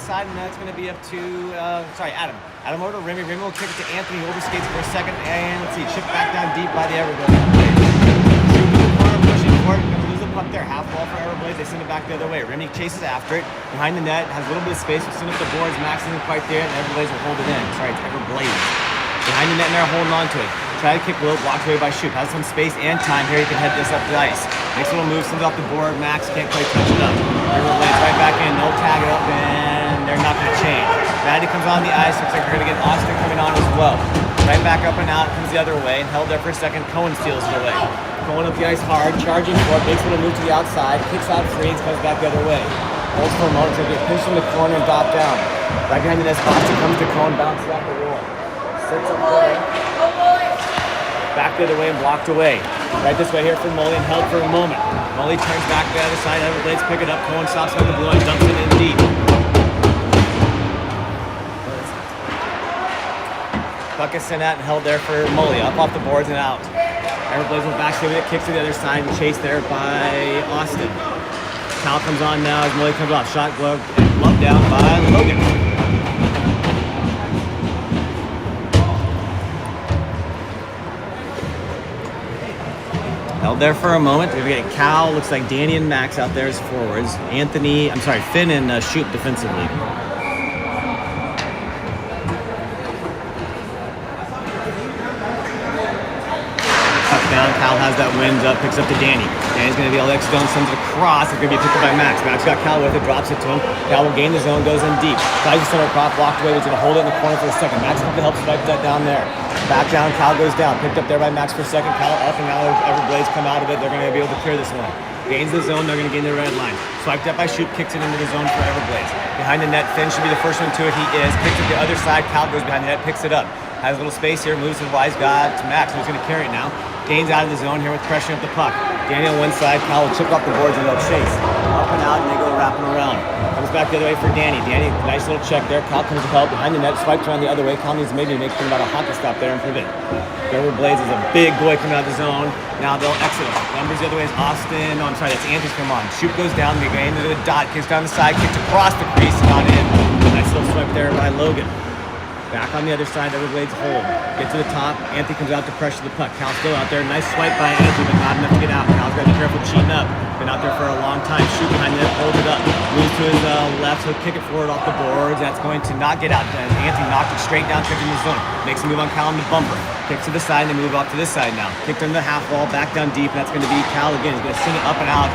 side, and that's going to be up to, Adam. Adam over to Remy. Remy will kick it to Anthony. Overskates for a second, and let's see, chip back down deep by the Everblades. Pushing for it. Going to lose the puck there. Half ball for Everblades. They send it back the other way. Remy chases after it. Behind the net, has a little bit of space. We'll send up the boards. Max isn't quite there, and Everblades will hold it in. Sorry, it's Everblades. Behind the net, and they're holding on to it. Try to kick low, blocked away by Shoop. Has some space and time here. He can head this up the ice. Makes a little move, sends it off the board. Max can't quite touch it up. Everblades right back in. They'll tag it up, and they're not going to change. Maddie comes on the ice. Looks like we're going to get Austin coming on as well. Right back up and out. Comes the other way. And held there for a second. Cohen steals it away. Going up the ice hard. Charging for it. Makes a little move to the outside. Kicks out free and comes back the other way. Holds for a moment. Going to get pushed in the corner and dropped down. Right behind the net. Austin comes to Cohen. Bounces off the wall. Sits up there. Back the other way and blocked away. Right this way here for Molly and held for a moment. Molly turns back to the other side. Everblades pick it up. Cohen stops on the blue and dumps it in deep. Puck is sent out and held there for Molly. Up off the boards and out. Everblades will back to it. Kicks to the other side and chased there by Austin. Cal comes on now as Molly comes off. Shot glove and glove down by Logan. Held there for a moment. We get Cal, looks like Danny and Max out there as forwards. Finn and Shoop defensively. Tuck down, Cal has that wind up, picks up to Danny. Danny's going to be able to exit zone, sends it across. It's going to be picked up by Max. Max got Cal with it, drops it to him. Cal will gain the zone, goes in deep. Tries to center across, blocked away, he's going to hold it in the corner for a second. Max comes to help swipe that down there. Back down, Cal goes down. Picked up there by Max for a second. Cal up, and now Everblades come out of it. They're going to be able to clear this one. Gains the zone, they're going to gain the red line. Swiped up by Shoop, kicks it into the zone for Everblades. Behind the net, Finn should be the first one to it. He is. Picks it the other side. Cal goes behind the net, picks it up. Has a little space here, moves to the wise guy to Max, who's going to carry it now. Gains out of the zone here with pressure up the puck. Danny on one side, Cal will chip off the boards and they'll chase. Up and out, and they go wrapping around. Comes back the other way for Danny. Danny, nice little check there. Cal comes to help behind the net, swipes around the other way. Cal needs maybe to make about a hockey stop there and prevent. Everblades is a big boy coming out of the zone. Now they'll exit him. Numbers the other way is Austin. No, I'm sorry, that's Anthony's come on. Shoop goes down, they go into the dot, kicks down the side, kicks across the crease, not in. Nice little swipe there by Logan. Back on the other side, Everblades hold. Get to the top. Anthony comes out to pressure the puck. Cal's still out there. Nice swipe by Anthony, but not enough to get out. Cal's got to be careful cheating up. Been out there for a long time. Shoot behind the net, holds it up. Moves to his left, so kick it forward off the boards. That's going to not get out. Anthony knocked it straight down, kicked in the zone. Makes a move on Cal on the bumper. Kicks to the side, and they move off to this side now. Kicked on the half wall, back down deep, and that's going to be Cal again. He's going to send it up and out.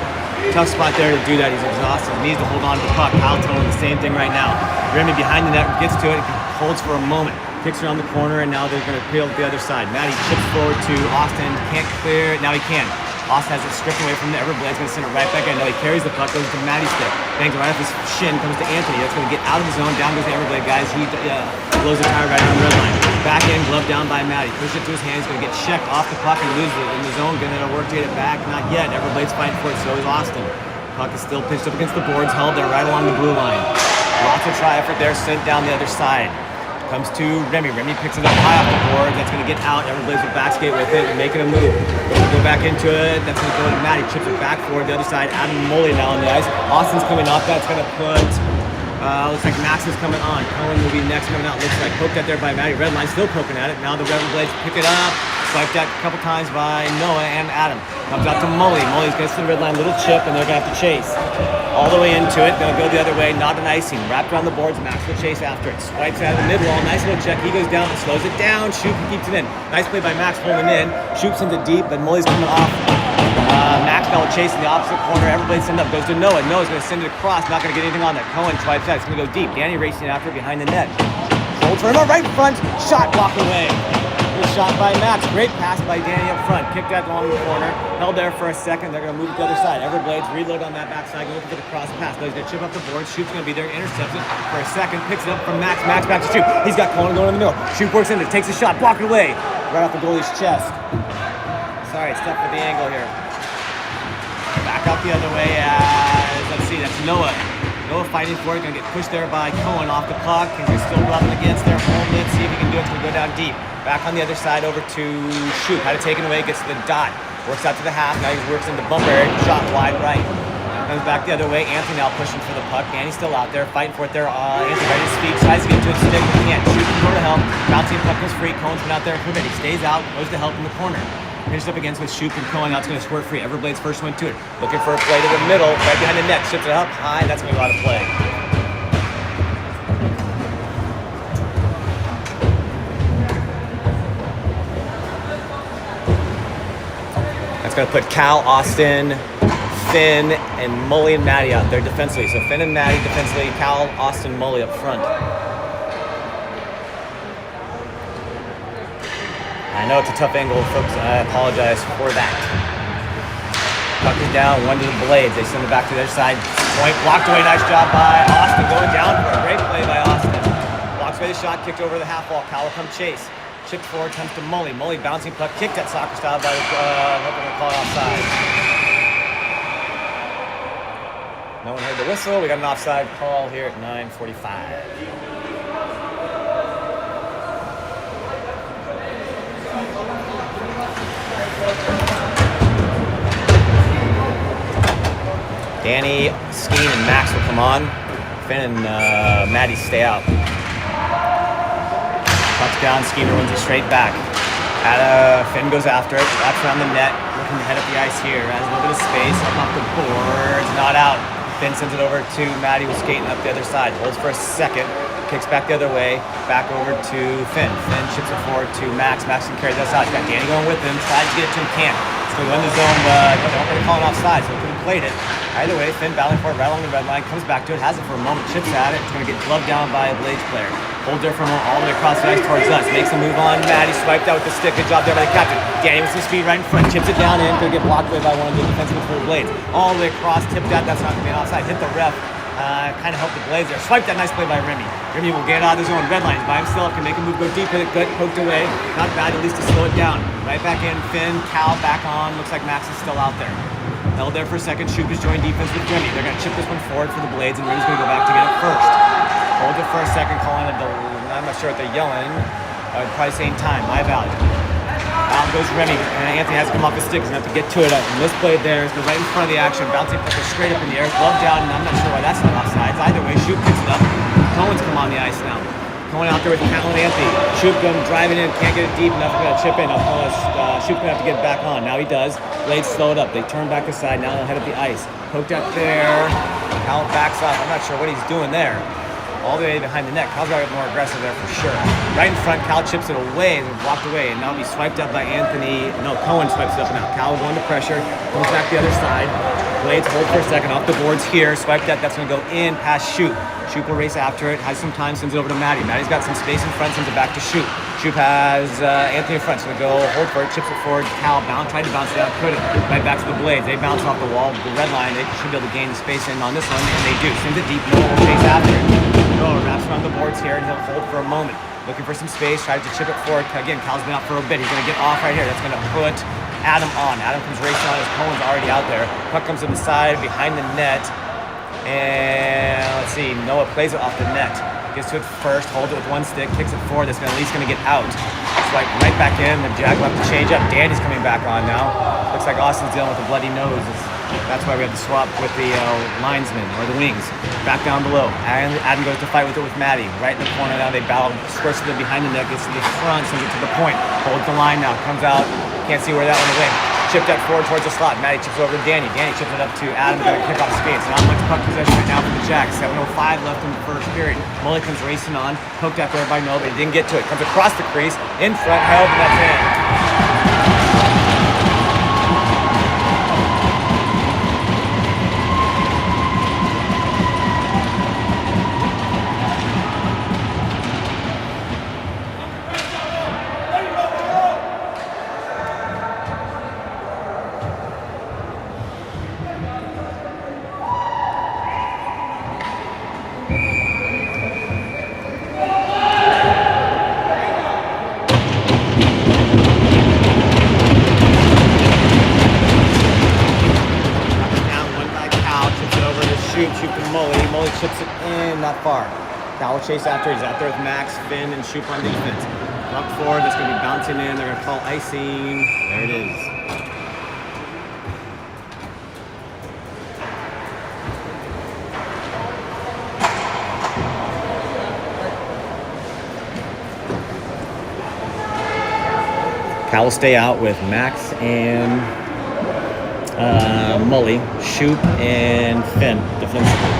Tough spot there to do that. He's exhausted. He needs to hold on to the puck. Cal telling the same thing right now. Remy behind the net, gets to it, holds for a moment. Kicks around the corner, and now they're going to peel to the other side. Maddie chips forward to Austin. Can't clear it. Now he can. Austin has it stripped away from the Everblades. Going to send it right back in. Now he carries the puck, goes to Maddie's stick. Bangs right off his shin, comes to Anthony. That's going to get out of the zone. Down goes the Everblade, guys. He blows the tire right on the red line. Back in, glove down by Maddie. Push it to his hands. Going to get checked off the puck and loses it in the zone. Going to work to get it back. Not yet. Everblades fighting for it. So is Austin. Puck is still pitched up against the boards. Held there right along the blue line. Lots of try effort there. Sent down the other side. Comes to Remy. Remy picks it up high off the board. That's going to get out. Everblades will back skate with it and making a move. Go back into it. That's going to go to Maddie. Chips it back forward. The other side. Adam Moley now on the ice. Austin's coming off. That's going to put... looks like Max is coming on. Cohen will be next coming out. Looks like poked at there by Maddie. Red line still poking at it. Now the Everblades pick it up. Swiped at a couple times by Noah and Adam. Comes out to Molly. Molly's gets to the red line. Little chip, and they're going to have to chase. All the way into it. They'll go the other way. Not an icing. Wrapped around the boards. Max will chase after it. Swipes out of the mid-wall. Nice little check. He goes down and slows it down. Shoop and keeps it in. Nice play by Max holding in. Shoop sends it deep, but Molly's coming off. Max now chasing the opposite corner. Everybody send up. Goes to Noah. Noah's going to send it across. Not going to get anything on that. Cohen swipes out. It's going to go deep. Danny racing after behind the net. Holds for him right in front. Shot blocked away. Good shot by Max. Great pass by Danny up front. Kicked that along the corner. Held there for a second. They're going to move to the other side. Everblades reload on that backside. Go for the cross pass. He's going to chip up the board. Shoop's going to be there. Intercepts it for a second. Picks it up from Max. Max back to Shoop. He's got Cohen going in the middle. Shoop works into it. Takes a shot. Blocked it away. Right off the goalie's chest. Sorry, it's tough with the angle here. Back out the other way as, let's see, that's Noah. Noah fighting for it. Going to get pushed there by Cohen off the puck. He's still rubbing against there. Holding it. See if he can do it. It's going to go down deep. Back on the other side over to Shoop. Had it taken away. Gets to the dot. Works out to the half. Now he works into bumper area. Shot wide right. Comes back the other way. Anthony now pushing for the puck. Danny's still out there, fighting for it there. Anthony ready to speak, tries to get to it, stick, but can't. Shoot can go to help. Bouncing puck goes free. Cohen's been out there for a bit. He stays out, goes to help in the corner. Finishes up against with Shoop and Cohen. Now it's going to squirt free. Everblade's first one to it. Looking for a play to the middle, right behind the net. Ships it up high. That's going to be a lot of play. That's going to put Cal, Austin, Finn, and Mully and Maddie out there defensively. So Finn and Maddie defensively, Cal, Austin, Mully up front. I know it's a tough angle, folks. I apologize for that. Puck is down, one to the Blades. They send it back to their side. Point blocked away. Nice job by Austin. Going down for a great play by Austin. Blocks away the shot, kicked over the half wall. Cal will come chase. Chipped forward, comes to Mully. Mully bouncing puck, kicked at soccer style by hoping to call it offside. No one heard the whistle. We got an offside call here at 9:45. Danny, Skeen, and Max will come on. Finn and Maddie stay out. Puck's down, Skeeter wins it straight back. Finn goes after it, wraps around the net, looking to head up the ice here. Has a little bit of space, up off the boards, not out. Finn sends it over to Maddie, who's skating up the other side. Holds for a second, kicks back the other way, back over to Finn. Finn ships it forward to Max. Max can carry this out. He's got Danny going with him, tries to get it to him, can't. So we won the zone, but they don't really call it offside, so he couldn't play it. Either way, Finn battling for it right along the red line, comes back to it, has it for a moment, chips at it. It's going to get gloved down by a Blades player. Holds there for a moment, all the way across the ice towards us. Makes a move on Maddie, swiped out with the stick. Good job there by the captain. Danny with some speed right in front, chips it down in. Going to get blocked away by one of the defensemen for the Blades. All the way across, tipped out. That's not going to be an offside. Hit the ref. Kind of helped the Blades there. Swiped that nice play by Remy. Remy will get out of the zone. Red line is by himself. Can make a move, go deep with it. Good, poked away. Not bad, at least to slow it down. Right back in. Finn, Cal back on. Looks like Max is still out there. Held there for a second. Shoop is joined defense with Remy. They're going to chip this one forward for the Blades, and Remy's going to go back to get it first. Hold it for a second, calling it. I'm not sure what they're yelling. Probably saying time. My value. Out goes Remy, and Anthony has to come off his stick. He's going to have to get to it. And this play there is right in front of the action. Bouncing puck straight up in the air. Glove down, and I'm not sure why that's not offsides. Either way, Shoop picks it up. Cohen's come on the ice now. Cohen out there with Cal and Anthony. Shoop them driving in. Can't get it deep enough. We're going to chip in. Shoop's going to have to get back on. Now he does. Blades slow it up. They turn back aside. Now they'll head up the ice. Poked up there. Cal backs off. I'm not sure what he's doing there. All the way behind the net. Cal's got to get more aggressive there for sure. Right in front, Cal chips it away and blocked away, and now he'll be swiped up by Anthony. No, Cohen swipes it up now. Cal going to pressure, goes back the other side. Blades hold for a second off the boards here. Swiped that. That's going to go in past Shoop. Shoop will race after it. Has some time. Sends it over to Maddie. Maddie's got some space in front. Sends it back to Shoop. Shoop has Anthony in front. He's going to go hold for it. Chips it forward. Cal tried to bounce it out. Couldn't. Right back to the Blades. They bounce off the wall. The red line. They should be able to gain the space in on this one, and they do. Sends it deep. Noah will chase after it. Noah wraps around the boards here, and he'll hold for a moment. Looking for some space. Tries to chip it forward. Again, Cal's been out for a bit. He's going to get off right here. That's going to put Adam on. Adam comes racing on as Cohen's already out there. Puck comes to the side behind the net. And let's see, Noah plays it off the net. Gets to it first, holds it with one stick, kicks it forward. That's at least going to get out. Swipe right back in. The Jag will have to change up. Danny's coming back on now. Looks like Austin's dealing with a bloody nose. That's why we have to swap with the linesmen or the wings. Back down below. Adam goes to fight with it with Maddie. Right in the corner now. They battle. Squirts to the behind the net. Gets to the front. Sends it to the point. Holds the line now. Comes out. Can't see where that one went. Chipped that forward towards the slot. Maddie chips over to Danny. Danny chips it up to Adam. Got to kick off skates. Not much puck possession right now for the Jacks. 7:05 left in the first period. Mully comes racing on. Poked out there by Noah, but he didn't get to it. Comes across the crease. In front. Held, and that's in. Mully chips it in, not far. Cal will chase after. He's out there with Max, Finn, and Shoop on defense. Up forward, that's going to be bouncing in. They're going to call icing. There it is. Cal will stay out with Max and Mully, Shoop, and Finn defensively.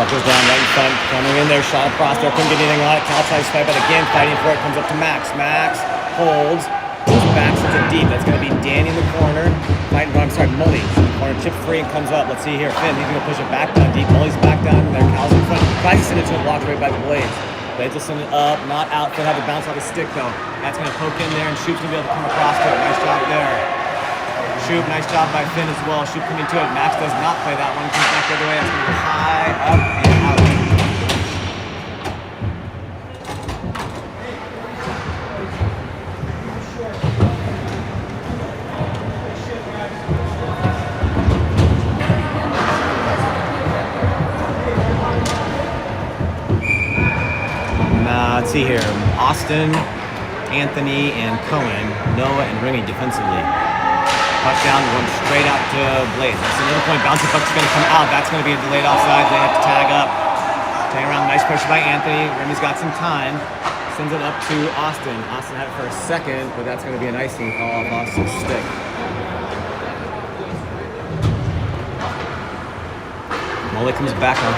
Puck goes down right in front, coming in there, shot across there, couldn't get anything on it. Cal tries to fight, but again, fighting for it, comes up to Max. Max holds, goes back into deep. That's going to be Danny in the corner. Mully in the corner, chip free and comes up. Let's see here, Finn, he's going to push it back down deep. Mully's back down in there, Cal's in front. Tries to send it to him, blocked right by the Blades. Blades will send it up, not out. Finn had to bounce off the stick though. That's going to poke in there, and Shoop's going to be able to come across to it. Nice job there. Shoop, nice job by Finn as well. Shoop coming to it. Max does not play that one. Comes back the other way. That's going to go high, up, and out. Let's see here. Austin, Anthony, and Cohen, Noah, and Remy defensively. Puck down, going straight out to Blaze. That's another point. Bouncing puck's going to come out. That's going to be a delayed offside. They have to tag up. Tag around. Nice pressure by Anthony. Remy's got some time. Sends it up to Austin. Austin had it for a second, but that's going to be an icing call off Austin's stick. Mully comes back on.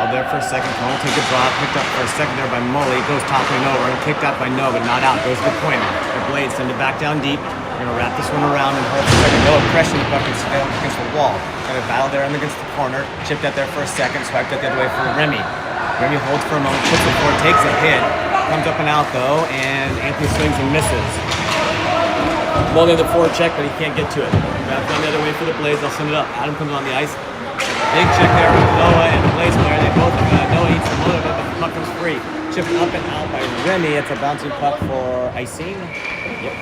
There for a second, Cole take a drop, picked up for a second there by Mully, goes toppling over and kicked out by Noah, but not out, goes to the point. The Blades send it back down deep. We're going to wrap this one around and hold for a second. Noah pressing the puck against the wall. Kind of battle there against the corner, chipped out there for a second, swiped out the other way for Remy. Remy holds for a moment, puts it forward, takes a hit, comes up and out though, and Anthony swings and misses. Mully on the forward check, but he can't get to it. Back down the other way for the Blades, they'll send it up. Adam comes on the ice. Big check there with Noah and the Blaze player. They both, Noah eats the motor, but the puck comes free. Chipped up and out by Remy. It's a bouncing puck for icing. Yep.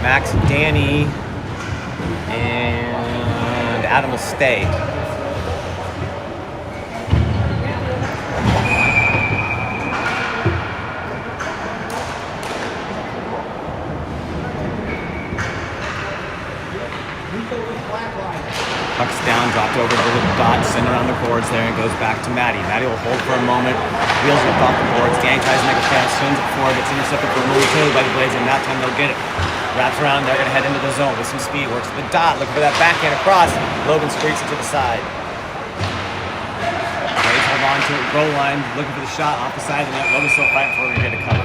Max, Danny, and Adam will stay. Puck's down, dropped over to the dot, sent around the boards there, and goes back to Maddie. Maddie will hold for a moment, wheels it off the boards. Danny tries to make a pass, swings it forward, gets intercepted for Mully too by the Blades, and that time they'll get it. Wraps around, they're going to head into the zone with some speed, works to the dot, looking for that backhand across. Logan streaks it to the side. Blades hold on to it, goal line, looking for the shot off the side of the net. Logan's still fighting for it, we're going to cover.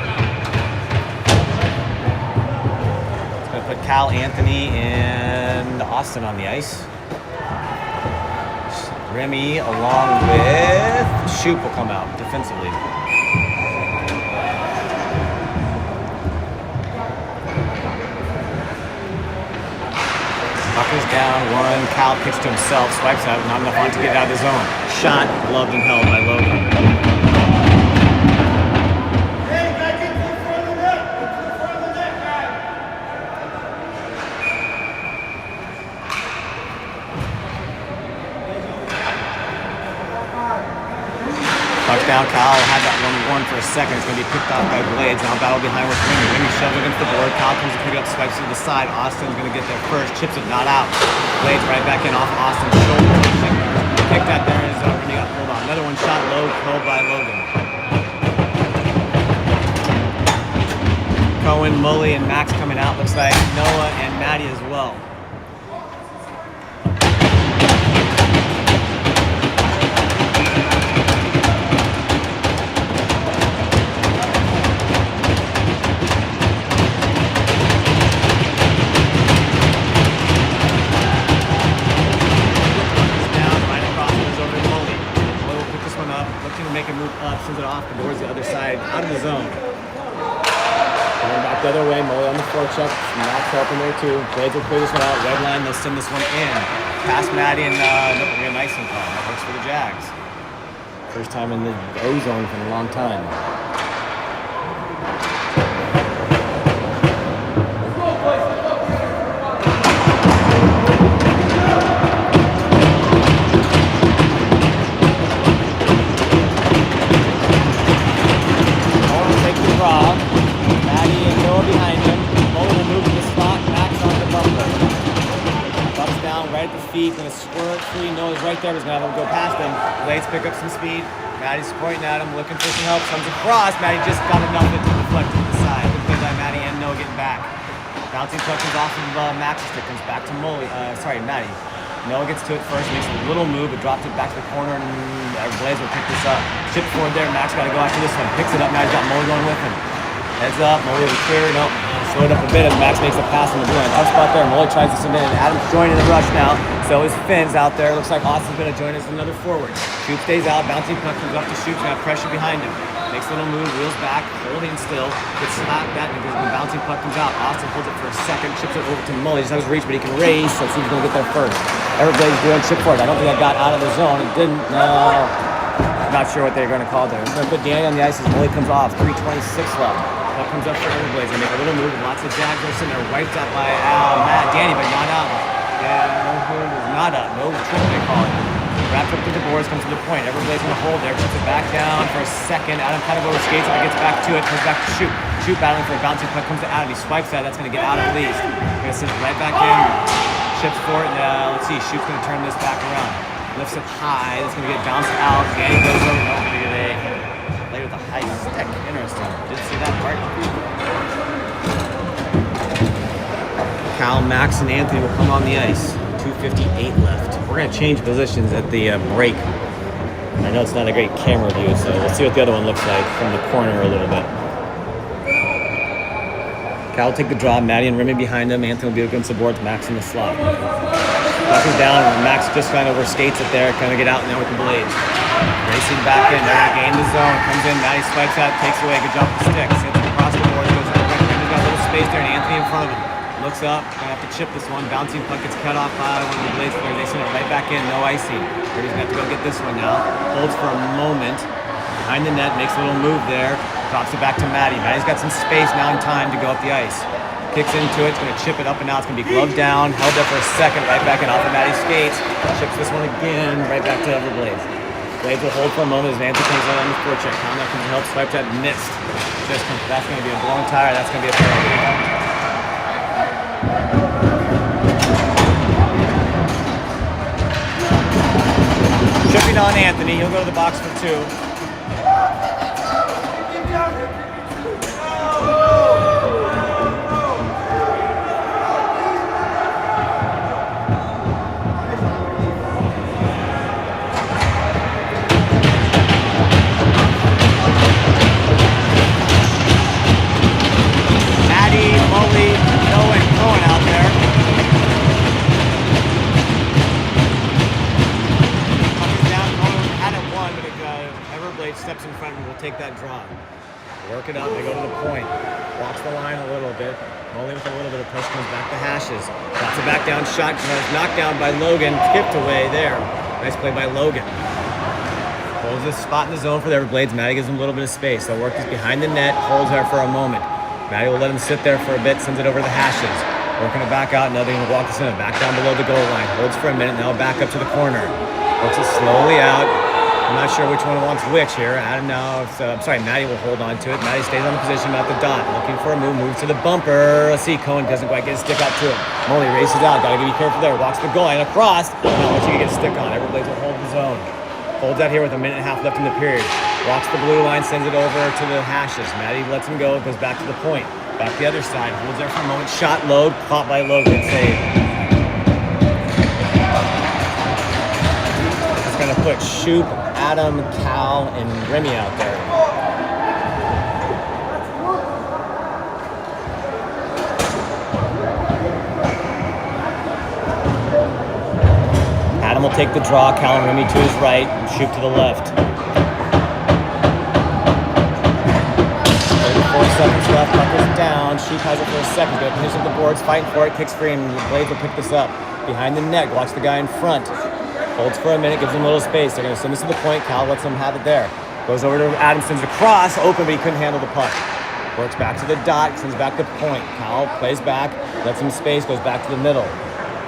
It's going to put Cal, Anthony, and Austin on the ice. Remy, along with Shoop, will come out defensively. Puck is down, one. Cal kicks to himself, swipes out, not enough on to get out of the zone. Shot, gloved and held by Logan. Down, Kyle had that one for a second. It's going to be picked off by Blades. Now battle behind with Remy. Remy shoves against the board. Kyle comes to pick it up, swipes to the side. Austin's going to get there first. Chips it, not out. Blades right back in off Austin's shoulder. Picked that there as Remy got pulled off. Another one shot low, pulled by Logan. Cohen, Mully, and Max coming out. Looks like Noah and Maddie as well. Sends it off towards the other side, out of the zone. Going back the other way, Mully on the forecheck. Max helping there too. Blades will clear this one out. Red line, they'll send this one in. Past Maddie and a nice and call. That works for the Jags. First time in the O zone for a long time. gonna have him go past him. Blades pick up some speed. Maddie's pointing at him, looking for some help. Comes across. Maddie just got enough to deflect to the side. Good play by Maddie and Noah getting back. Bouncing puck comes off of Max's stick, comes back to Maddie. Noah gets to it first, makes a little move, but drops it back to the corner, and Blades will pick this up. Chip forward there, Max got to go after this one. Picks it up, now he's got Molly going with him. Heads up, Molly will clear, nope. Slowed up a bit as Max makes a pass in the blue line. Tough spot there, Molly tries to submit, and Adam's joining the rush now. So is Finn's out there. Looks like Austin's going to join us another forward. Shoot stays out, bouncing puck comes up to Shoot, got pressure behind him. Makes a little move, wheels back, holding still, gets slapped at because when the bouncing puck comes out, Austin holds it for a second, chips it over to Mully. Just has his reach, but he can race, so let's see if he's going to get there first. Everybody's doing chip for it. I don't think I got out of the zone. It didn't. No. Not sure what they're going to call there. Going to put Danny on the ice as Mully comes off. 3:26 left. Puck comes up for Everblades. They make a little move. Lots of jags are sitting there, wiped out by Danny, but not out. Yeah, not out. No trick, they call it. Wrapped up to the boards, comes to the point. Everybody's going to hold there. Puts it back down for a second. Adam kind of overskates it, but gets back to it. Comes back to Shoot. Shoot battling for a bouncing puck. Comes to Adam. He swipes that. That's going to get out at least. Going to send it right back in. Chips for it. Let's see. Shoot's going to turn this back around. Lifts it high. It's going to get bounced out. Danny goes over. Not going to get a play with a high stick. Interesting. Didn't see that part. Cal, Max, and Anthony will come on the ice. 2:58 left. We're going to change positions at the break. I know it's not a great camera view, so we'll see what the other one looks like from the corner a little bit. Cal will take the draw. Maddie and Remy behind him. Anthony will be against the boards. Max in the slot. Puck is down. Max just kind of overskates it there. Kind of get out now with the Blades. Racing back in. They're going to gain the zone. Comes in. Maddie spikes out. Takes away. Good job with the stick. Sends it across the board. Goes to the right. Remy's got a little space there, and Anthony in front of him. Looks up, gonna have to chip this one. Bouncing puck gets cut off by one of the Blades players. They send it right back in, no icing. Brady's gonna have to go get this one now. Holds for a moment. Behind the net, makes a little move there. Drops it back to Maddie. Maddie's got some space now and time to go up the ice. Kicks into it, it's gonna chip it up and out. It's gonna be gloved down, held there for a second, right back in off of Maddie's skates. Chips this one again, right back to the Blades. Blades will hold for a moment as Nancy comes in on the forecheck. Conrad can help, swipe that, missed. That's gonna be a blown tire, that's gonna be a penalty. Chipping on Anthony, he'll go to the box for two. Maddie, Molly, Noah, and Cohen out there. Steps in front and will take that draw. Work it up, they go to the point. Walks the line a little bit. Only with a little bit of push comes back to Hashes. Drops it back down, shot, knocked down by Logan. Skipped away there. Nice play by Logan. Holds this spot in the zone for the Everblades. Maddie gives him a little bit of space. They'll work this behind the net, holds there for a moment. Maddie will let him sit there for a bit, sends it over to the Hashes. Working it back out, now they're going to walk this in, back down below the goal line. Holds for a minute, now back up to the corner. Works it slowly out. I'm not sure which one wants which here. Adam now, Maddie will hold on to it. Maddie stays on the position about the dot. Looking for a move, moves to the bumper. Let's see, Cohen doesn't quite get his stick out to it. Molly races out, gotta be careful there. Walks the goal line across. Now once you get a stick on, Everblades will hold the zone. Holds out here with a minute and a half left in the period. Walks the blue line, sends it over to the Hashes. Maddie lets him go, goes back to the point. Back the other side, holds there for a moment. Shot low, caught by Logan, save. Going to put Shoop, Adam, Cal, and Remy out there. Adam will take the draw, Cal and Remy to his right, and Shoop to the left. 34 seconds left, puck is down. Shoop has it for a second, going to finish up the boards, fighting for it, kicks free, and the Blades will pick this up. Behind the net, watch the guy in front. Holds for a minute, gives him a little space. They're going to send this to the point. Cal lets him have it there. Goes over to Adam, sends it across, open, but he couldn't handle the puck. Works back to the dot, sends back the point. Cal plays back, lets him space, goes back to the middle.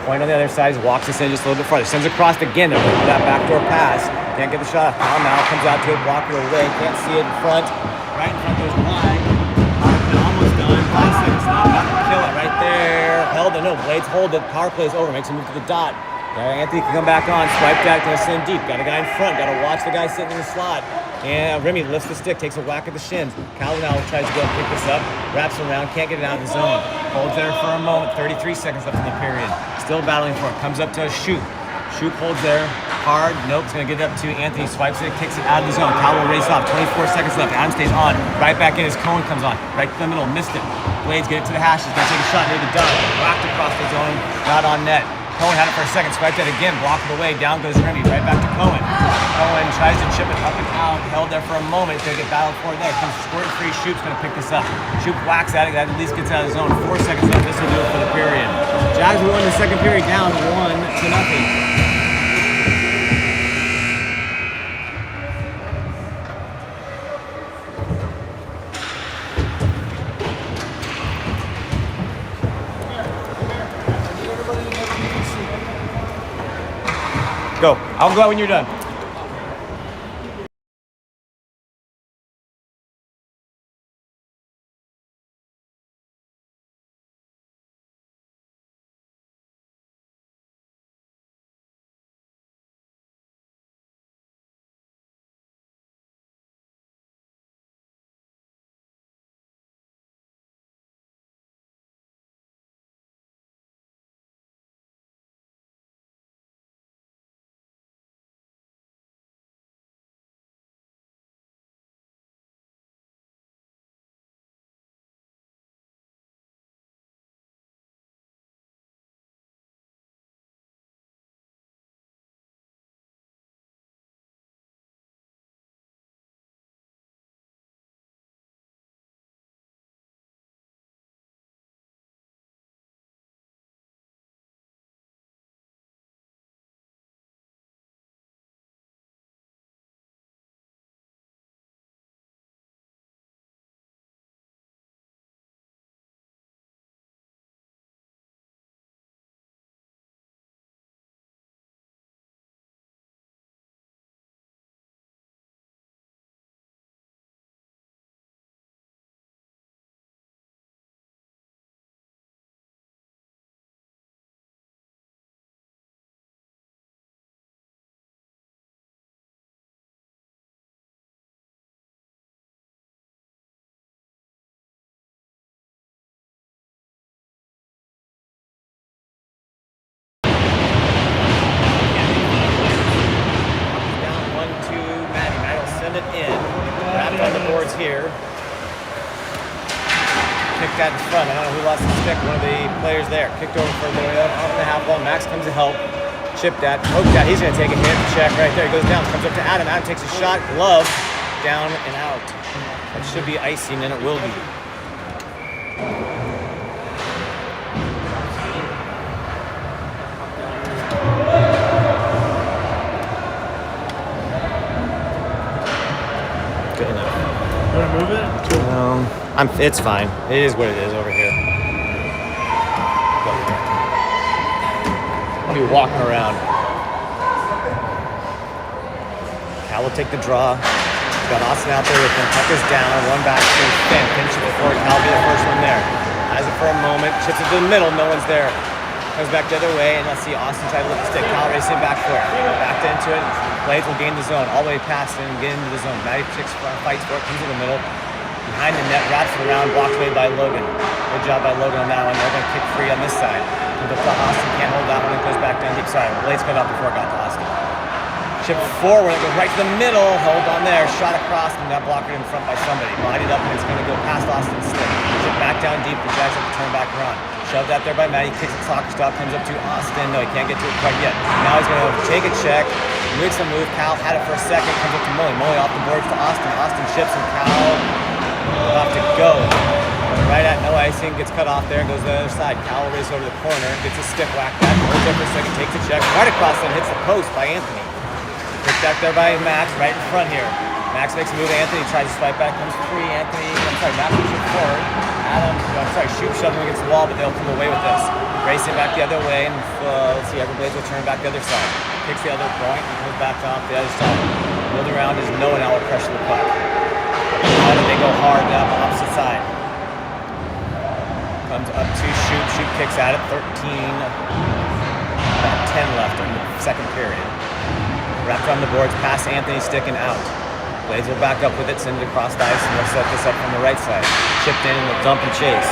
Point on the other side, walks this in just a little bit farther. Sends across again, they're looking for that backdoor pass. Can't get the shot off. Cal now comes out to it, blocker away. Can't see it in front. Right in front of his line. Almost done. 5 seconds now. About to kill it right there. Held it. No, Blades hold it. Power play is over. Makes a move to the dot. Anthony can come back on, swipe that, gonna send deep. Got a guy in front, gotta watch the guy sitting in the slot. And Remy lifts the stick, takes a whack at the shins. Cal now tries to go and pick this up, wraps him around, can't get it out of the zone. Holds there for a moment, 33 seconds left in the period. Still battling for it, comes up to a shoot. Shoot holds there, hard, nope, it's gonna get it up to Anthony, swipes it, kicks it out of the zone. Cal will race off, 24 seconds left. Adam stays on, right back in as Cohen comes on, right to the middle, missed it. Blades get it to the hashes, gonna take a shot near the dunk, whacked across the zone, not on net. Cohen had it for a second, swiped it again, blocked it away, down goes Remy, right back to Cohen. Cohen tries to chip it up and out, held there for a moment, gonna get battled for it there. Comes squirt free, Shoop's gonna pick this up. Shoop whacks at it, that at least gets out of the zone. 4 seconds left, this will do it for the period. Jags will win the second period down 1-0. Go. I'll go out when you're done. Here. Kicked that in front. I don't know who lost the stick. One of the players there. Kicked over for the off the half ball. Max comes to help. Chipped that. Poked that. He's going to take a hit. Check right there. He goes down. Comes up to Adam. Adam takes a shot. Glove. Down and out. That should be icing, and it will be. Good enough. You want to move it? It's fine. It is what it is over here. I'll be walking around. Cal will take the draw. He's got Austin out there with him. Puck is down. One back to Finn. Finish it before Cal will be the first one there. Has it for a moment. Chips it to the middle. No one's there. Comes back the other way, and let's see Austin try to lift the stick. Cal racing back for it. Backed into it. Blades will gain the zone. All the way past it and get into the zone. Matty fights for it. Comes in the middle. Behind the net, wraps it around, blocked away by Logan. Good job by Logan on that one. They're going to kick free on this side. Comes up to Austin, can't hold that one, it goes back down deep. Sorry, Blades cut off before it got to Austin. Chip forward, it goes right to the middle, hold on there, shot across, and got blocked in front by somebody. Bodied up, and it's going to go past Austin's stick. Chip back down deep, the Jags have to turn back around. Shoved out there by Matty, kicks it soccer stop, comes up to Austin. No, he can't get to it quite yet. Now he's going to take a check, makes a move. Cal had it for a second, comes up to Mully. Mully off the boards to Austin. Austin chips, and Cal will have to go. Right at no icing, gets cut off there and goes to the other side. Cal will race over the corner, gets a stick whacked at, holds up for a second, takes a check, right across and hits the post by Anthony. Picked back there by Max, right in front here. Max makes a move to Anthony, tries to swipe back, comes free. Max will shoot forward. Shoop shoving against the wall, but they'll come away with this. Racing back the other way, and let's see, Everblades will turn back the other side. Kicks the other point, and comes back off the other side. Moving around is no one out will pressure the puck. How do they go hard down the opposite side? Comes up to Shoop. Shoop kicks at it. 13. Back 10 left in the second period. Wrapped on the boards, past Anthony sticking out. Blades will back up with it, send it across the ice, and they'll set this up from the right side. Chipped in, and they'll dump and chase.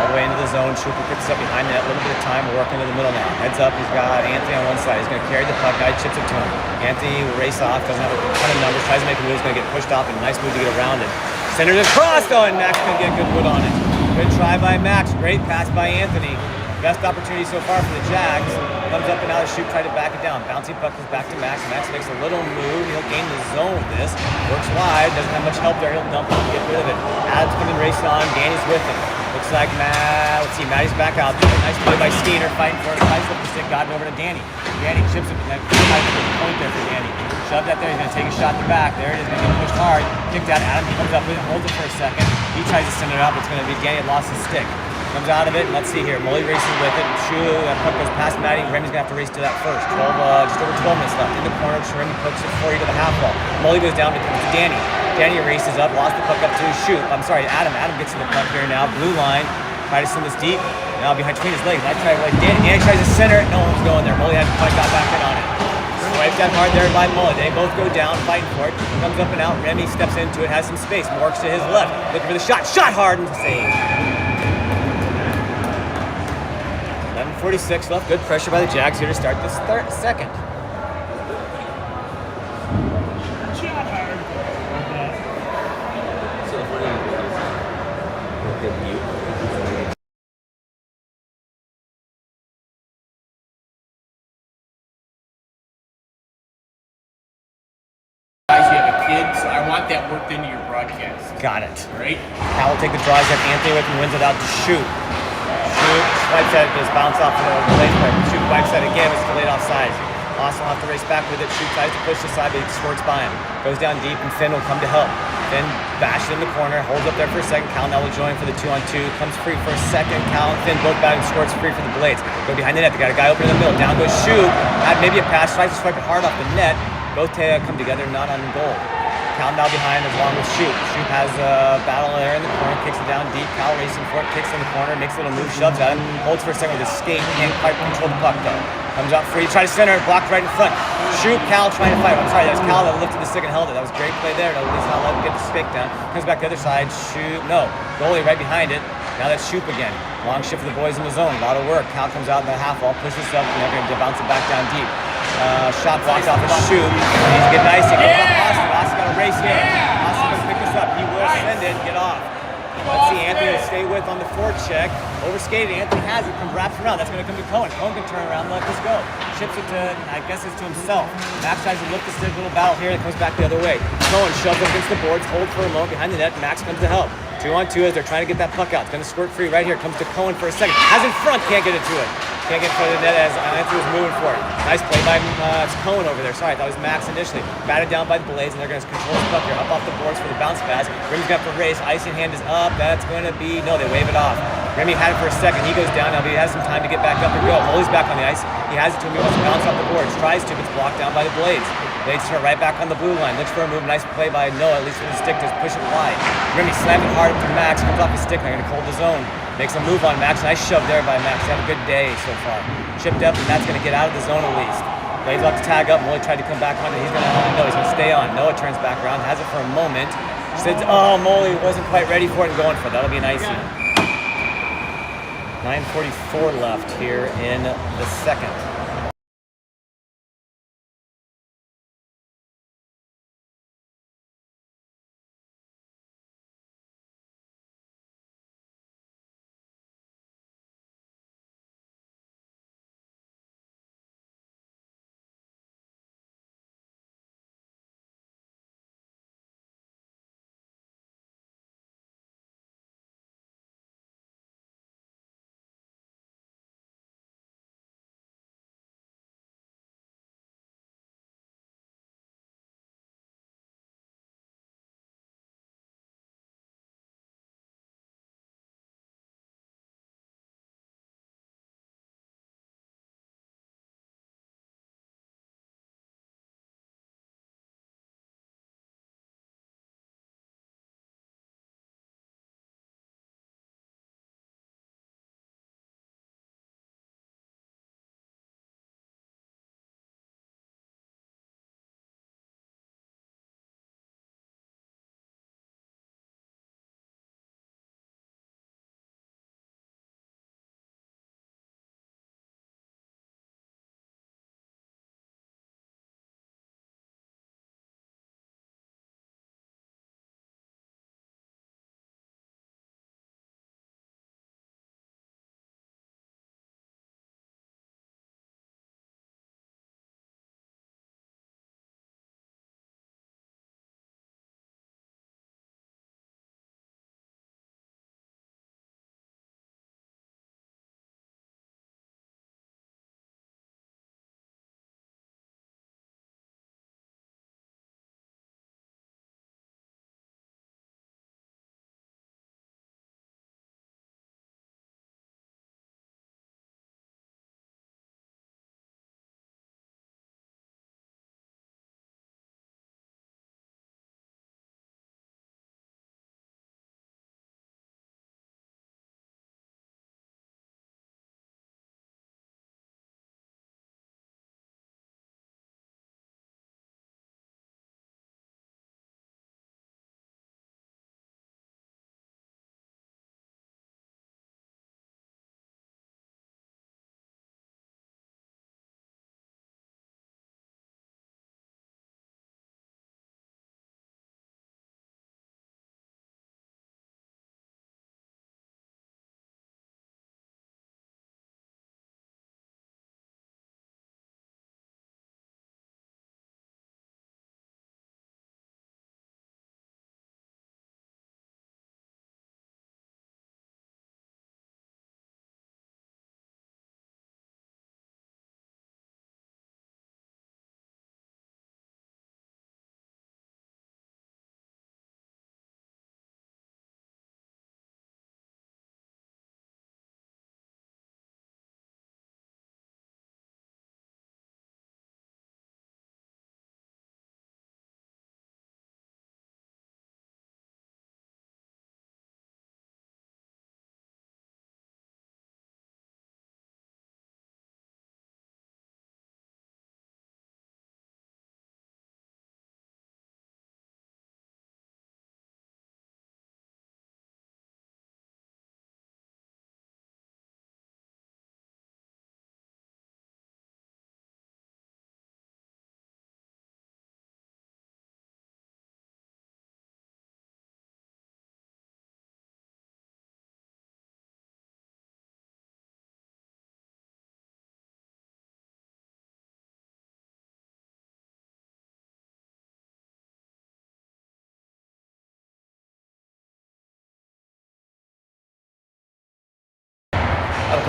All the way into the zone. Schuper picks up behind net. A little bit of time. We're working to the middle now. Heads up. He's got Anthony on one side. He's going to carry the puck. Guy chips it to him. Anthony will race off. Doesn't have a ton of numbers. Tries to make a move. He's going to get pushed off. And a nice move to get around it. Centers it across. Oh, and Max going to get a good wood on it. Good try by Max. Great pass by Anthony. Best opportunity so far for the Jags. Comes up and out of shoot, try to back it down. Bouncing puck is back to Max. Max makes a little move. He'll gain the zone with this. Works wide. Doesn't have much help there. He'll dump it and get rid of it. Adams coming racing on. Danny's with him. Looks like let's see, Maddie's back out there. Nice play by Steiner, fighting for it. Tries to flip the stick, got it over to Danny. Danny chips it, and then point there for Danny. Shoved that there, he's gonna take a shot to the back. There it is, gonna get pushed hard. Kicked out, Adam comes up with it, holds it for a second. He tries to send it up, it's gonna be Danny lost his stick. Comes out of it, and let's see here. Molly races with it. Shoo, that puck goes past Maddie. Remy's gonna have to race to that first. Just over 12 minutes left. In the corner, Remy pokes it 40 to the half wall. Molly goes down, becomes Danny. Danny races up, lost the puck up to shoot. I'm sorry, Adam. Adam gets to the puck here now. Blue line. Try to send this deep. Now behind between his legs. I try to Danny tries to center it. No one's going there. Molly had the puck, got back in on it. Swiped that hard there by Molly. They both go down, fighting for it. Comes up and out. Remy steps into it, has some space. Morks to his left. Looking for the shot. Shot hard and save. 11:46 left. Good pressure by the Jags here to start this second. So I want that worked into your broadcast. Got it. Right? Cal will take the drive. Anthony with him, wins it out to shoot. Shoot, swipes at it, just bounce off the blade play. Shoot, wipes at it again, it's delayed offside. Austin will have to race back with it. Shoot tries to push the side, but he squirts by him. Goes down deep, and Finn will come to help. Finn bashes in the corner, holds up there for a second. Cal now will join for the 2-on-2. Comes free for a second. Cal and Finn both back and squirts free for the Blades. Go behind the net. They got a guy open in the middle. Down goes Shoot. Maybe a pass. Tries to swipe it hard off the net. Both come together, not on goal. Cal now behind as long as Shoot. Shoot has a battle there in the corner, kicks it down deep. Cal racing for it, kicks in the corner, makes a little move, shoves at him, holds for a second with his skate, can't quite control the puck though. Comes out free, tries to center it, blocked right in front. Shoot, Cal trying to fight. I'm sorry, that was Cal that lifted the stick and held it. That was a great play there. At least not let him get the stick down. Comes back the other side, Shoot, no. Goalie right behind it. Now that's Shoop again. Long shift for the boys in the zone. A lot of work. Cal comes out in the half wall, pushes up, and they're going to bounce it back down deep. Shot blocks off his Shoop. Needs to get nice. He goes up Austin. Austin got to race in. Austin going to pick this up. He will send it. Get off. Let's see, Anthony will stay with on the forecheck. Overskated, Anthony has it, comes wraps around. That's going to come to Cohen. Cohen can turn around and let this go. Chips it to, I guess it's to himself. Max tries to lift the stick, little battle here, and it comes back the other way. Cohen shoves up against the boards, holds for a moment behind the net. Max comes to help. 2-on-2 as they're trying to get that puck out. It's going to squirt free right here. Comes to Cohen for a second. Has in front, can't get it to it. Can't get in front of the net as Anthony was moving for it. Nice play by it's Cohen over there. Sorry, I thought it was Max initially. Batted down by the Blades, and they're going to control the puck here. Up off the boards for the bounce pass. Remy's got the race. Icing hand is up. That's going to be, no, they wave it off. Remy had it for a second. He goes down now, but he has some time to get back up and go. Molly's back on the ice. He has it to him. He wants to bounce off the boards. Tries to, but it's blocked down by the Blades. Blades turn right back on the blue line. Looks for a move. Nice play by Noah, at least with his stick to push it wide. Remy slams it hard up to Max. Comes off his stick. They're going to hold the zone. Makes a move on Max. Nice shove there by Max. Had a good day so far. Chipped up, and that's going to get out of the zone at least. Blades about to tag up. Molly tried to come back on it. He's going to stay on. Noah turns back around. Has it for a moment. Says, Molly wasn't quite ready for it and going for it. That'll be an icy. 9:44 left here in the second.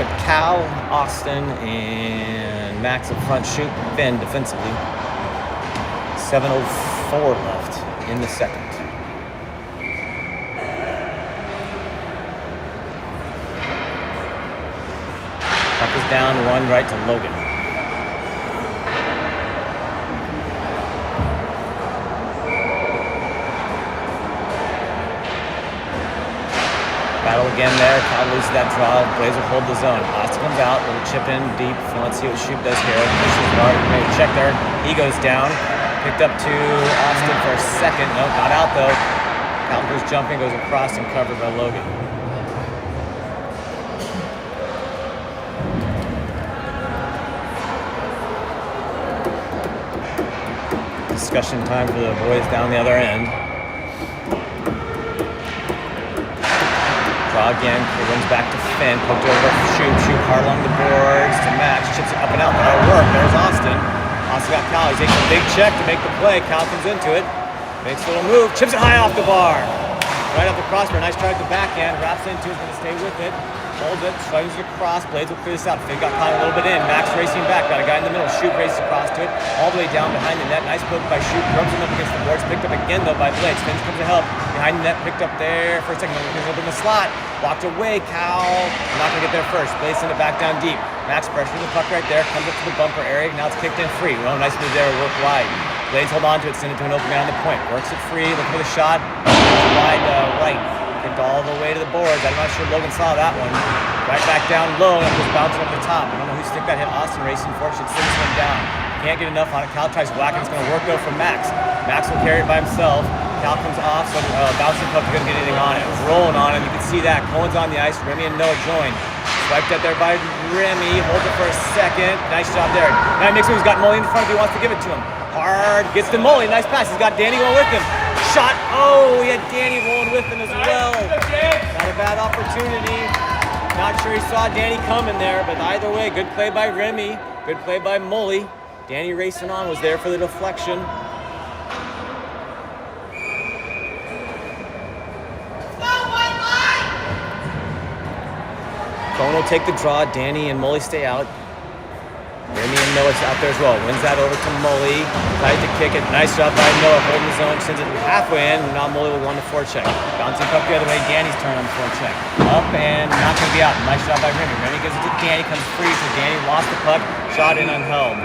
put Cal, Austin, and Max up front, shoot, Finn defensively. 7:04 left in the second. Puck is down, one right to Logan. Battle again there. Cal loses that draw. Blazer hold the zone. Austin comes out. Little chip in deep. Let's see what Shoop does here. Pushes hard. Check there. He goes down. Picked up to Austin for a second. No, not out though. Cal goes jumping, goes across and covered by Logan. Discussion time for the boys down the other end. Draw again, it runs back to Finn, poked over, shoot hard along the boards to Max, chips it up and out, that'll work, there's Austin. Austin got Cal, he takes a big check to make the play, Cal comes into it, makes a little move, chips it high off the bar. Right off the crossbar, nice try at the backhand, wraps into it, gonna stay with it, holds it, swings it across, Blades will clear this out, Finn got caught a little bit in, Max racing back, got a guy in the middle, Shoot races across to it, all the way down behind the net, nice poke by Shoot, rubs him up against the boards, picked up again though by Blades, Finn comes to help, behind the net, picked up there for a second, then up in the slot, walked away, Cal, not gonna get there first, Blades send it back down deep, Max pressures the puck right there, comes up to the bumper area, now it's kicked in free, well, nice move there, work wide, Blades hold on to it, send it to an open man on the point, works it free, looking for the shot, wide right, kicked all the way to the boards, I'm not sure Logan saw that one, right back down low, and it was bouncing up the top, I don't know whose stick that hit, Austin racing for it, should send this one down, can't get enough on it, Cal tries whacking, it's gonna work though for Max, Max will carry it by himself, Cal comes off, so bouncing puck, he doesn't get anything on it, it's rolling on him, you can see that, Cohen's on the ice, Remy and Noah join, swiped out there by Remy, holds it for a second, nice job there, now he makes sure he's got Molly in front if he wants to give it to him, hard, gets to Molly, nice pass, he's got Danny going with him, shot, oh, he had Danny rolling with him as well, not a bad opportunity, not sure he saw Danny coming there, but either way, good play by Remy, good play by Molly, Danny racing on, was there for the deflection. Cohen will take the draw, Danny and Molly stay out. Remy and Noah's out there as well. Wins that over to Molly. Tries to kick it. Nice job by Noah holding his own. Sends it halfway in. Now Molly will go on the forecheck. Bouncing puck the other way. Danny's turn on the forecheck. Up and not going to be out. Nice job by Remy. Remy gives it to Danny. Comes free. So Danny lost the puck. Shot in unheld.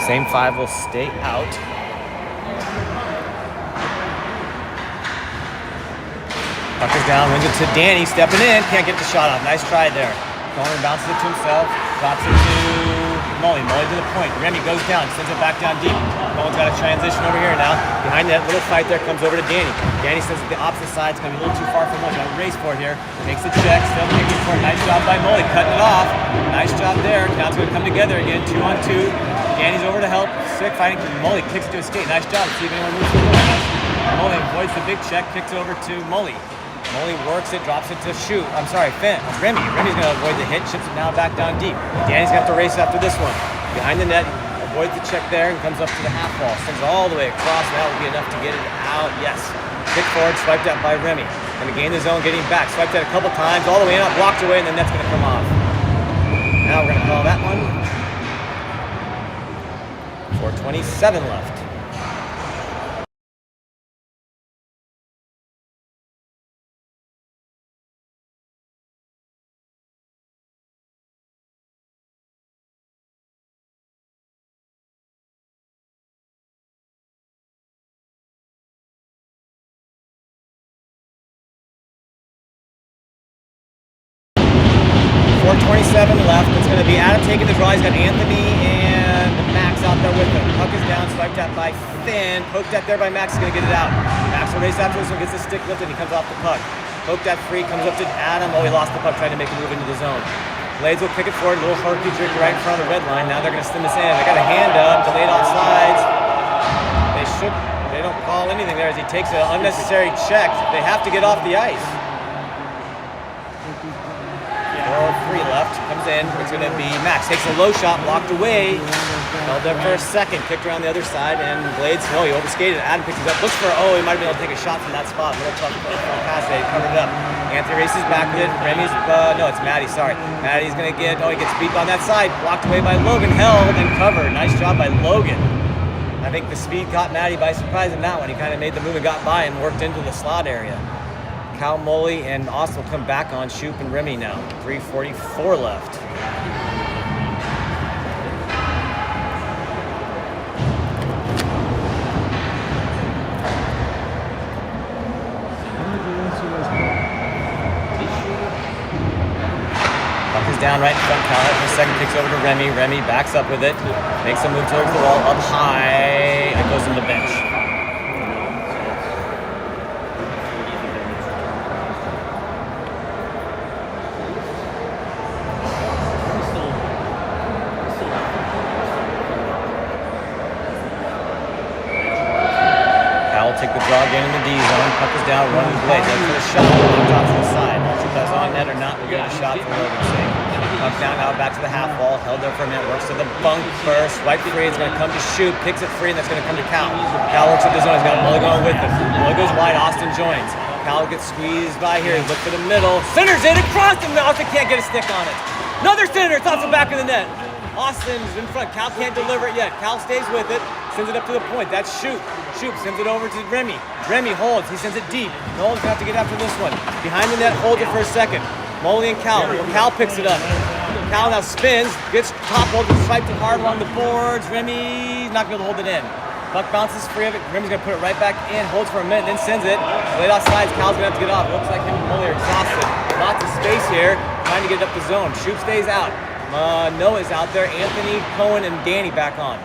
Same five will stay out. Puck is down, wins it to Danny, stepping in, can't get the shot off. Nice try there. Cohen bounces it to himself, drops it to Molly. Molly to the point. Remy goes down, sends it back down deep. Cohen's got a transition over here now. Behind that little fight there comes over to Danny. Danny sends it to the opposite side. It's going to be a little too far for Molly. Got to race for it here. Makes the check, still kicking for it. Nice job by Molly, cutting it off. Nice job there. Now it's going to come together again, 2-on-2. Danny's over to help. Sick fighting. Molly kicks it to a skate. Nice job. See if anyone moves to the line. Molly avoids the big check, kicks it over to Molly. Molly works it, drops it to Shoot. I'm sorry, Finn. It's Remy. Remy's going to avoid the hit, chips it now back down deep. Danny's going to have to race after this one. Behind the net, avoids the check there and comes up to the half wall. Sends it all the way across. That will be enough to get it out. Yes. Kick forward, swiped out by Remy. Going to gain the zone, getting back. Swiped out a couple times, all the way out, blocked away, and the net's going to come off. Now we're going to call that one. 4:27 left. Left. It's going to be Adam taking the draw. He's got Anthony and Max out there with him. Puck is down, swiped out by Finn. Poked at there by Max. He's going to get it out. Max will race after this one, gets the stick lifted. He comes off the puck. Poked at free, comes up to Adam. Oh, he lost the puck, trying to make a move into the zone. Blades will kick it forward. A little herky jerky right in front of the red line. Now they're going to stem this in. They got a hand up, delayed offsides. They don't call anything there as he takes an unnecessary check. They have to get off the ice. 4-3 left, comes in, it's going to be Max, takes a low shot, blocked away, Held there for a second, kicked around the other side, and Blades, he overskated. Adam picks it up, looks for, he might have been able to take a shot from that spot. A little tough pass, they covered it up. Anthony races back with it. Remy's, no, it's Maddie, sorry. Maddie's gonna get, he gets beat on that side, blocked away by Logan, held and covered. Nice job by Logan. I think the speed caught Maddie by surprise in that one. He kind of made the move and got by and worked into the slot area. Cal, Molly, and Austin will come back on Shoop and Remy now. 3:44 left. Puck is down right in front. Cal for a second, kicks over to Remy. Remy backs up with it. Makes a move towards the wall, up high, and goes on the bench. Take the draw again in the D zone. Puck is down, running the blade. Looks for the shot. Drops to the side. If that's on net or not, we'll get a shot from Logan's sake. Puck down, now back to the half wall. Held there for a minute. Works to the bunker. Swipe free. It's going to come to Shoot. Picks it free, and that's going to come to Cal. Cal works at the zone. He's got Molly going with him. Molly goes wide. Austin joins. Cal gets squeezed by here. Look for the middle. Centers it across him. Austin can't get a stick on it. Another center. It's off the back of the net. Austin's in front. Cal can't deliver it yet. Cal stays with it. Sends it up to the point. That's Shoop. Shoop sends it over to Remy. Remy holds. He sends it deep. Nolan's going to have to get after this one. Behind the net, holds it for a second. Molly and Cal. Cal picks it up. Cal now spins. Gets top hold and swiped it hard along the boards. Remy's not going to be able to hold it in. Puck bounces free of it. Remy's going to put it right back in. Holds for a minute, then sends it. Late outside. Cal's going to have to get off. Looks like him and Molly are exhausted. Lots of space here. Trying to get it up the zone. Shoop stays out. Noah's out there. Anthony, Cohen, and Danny back on.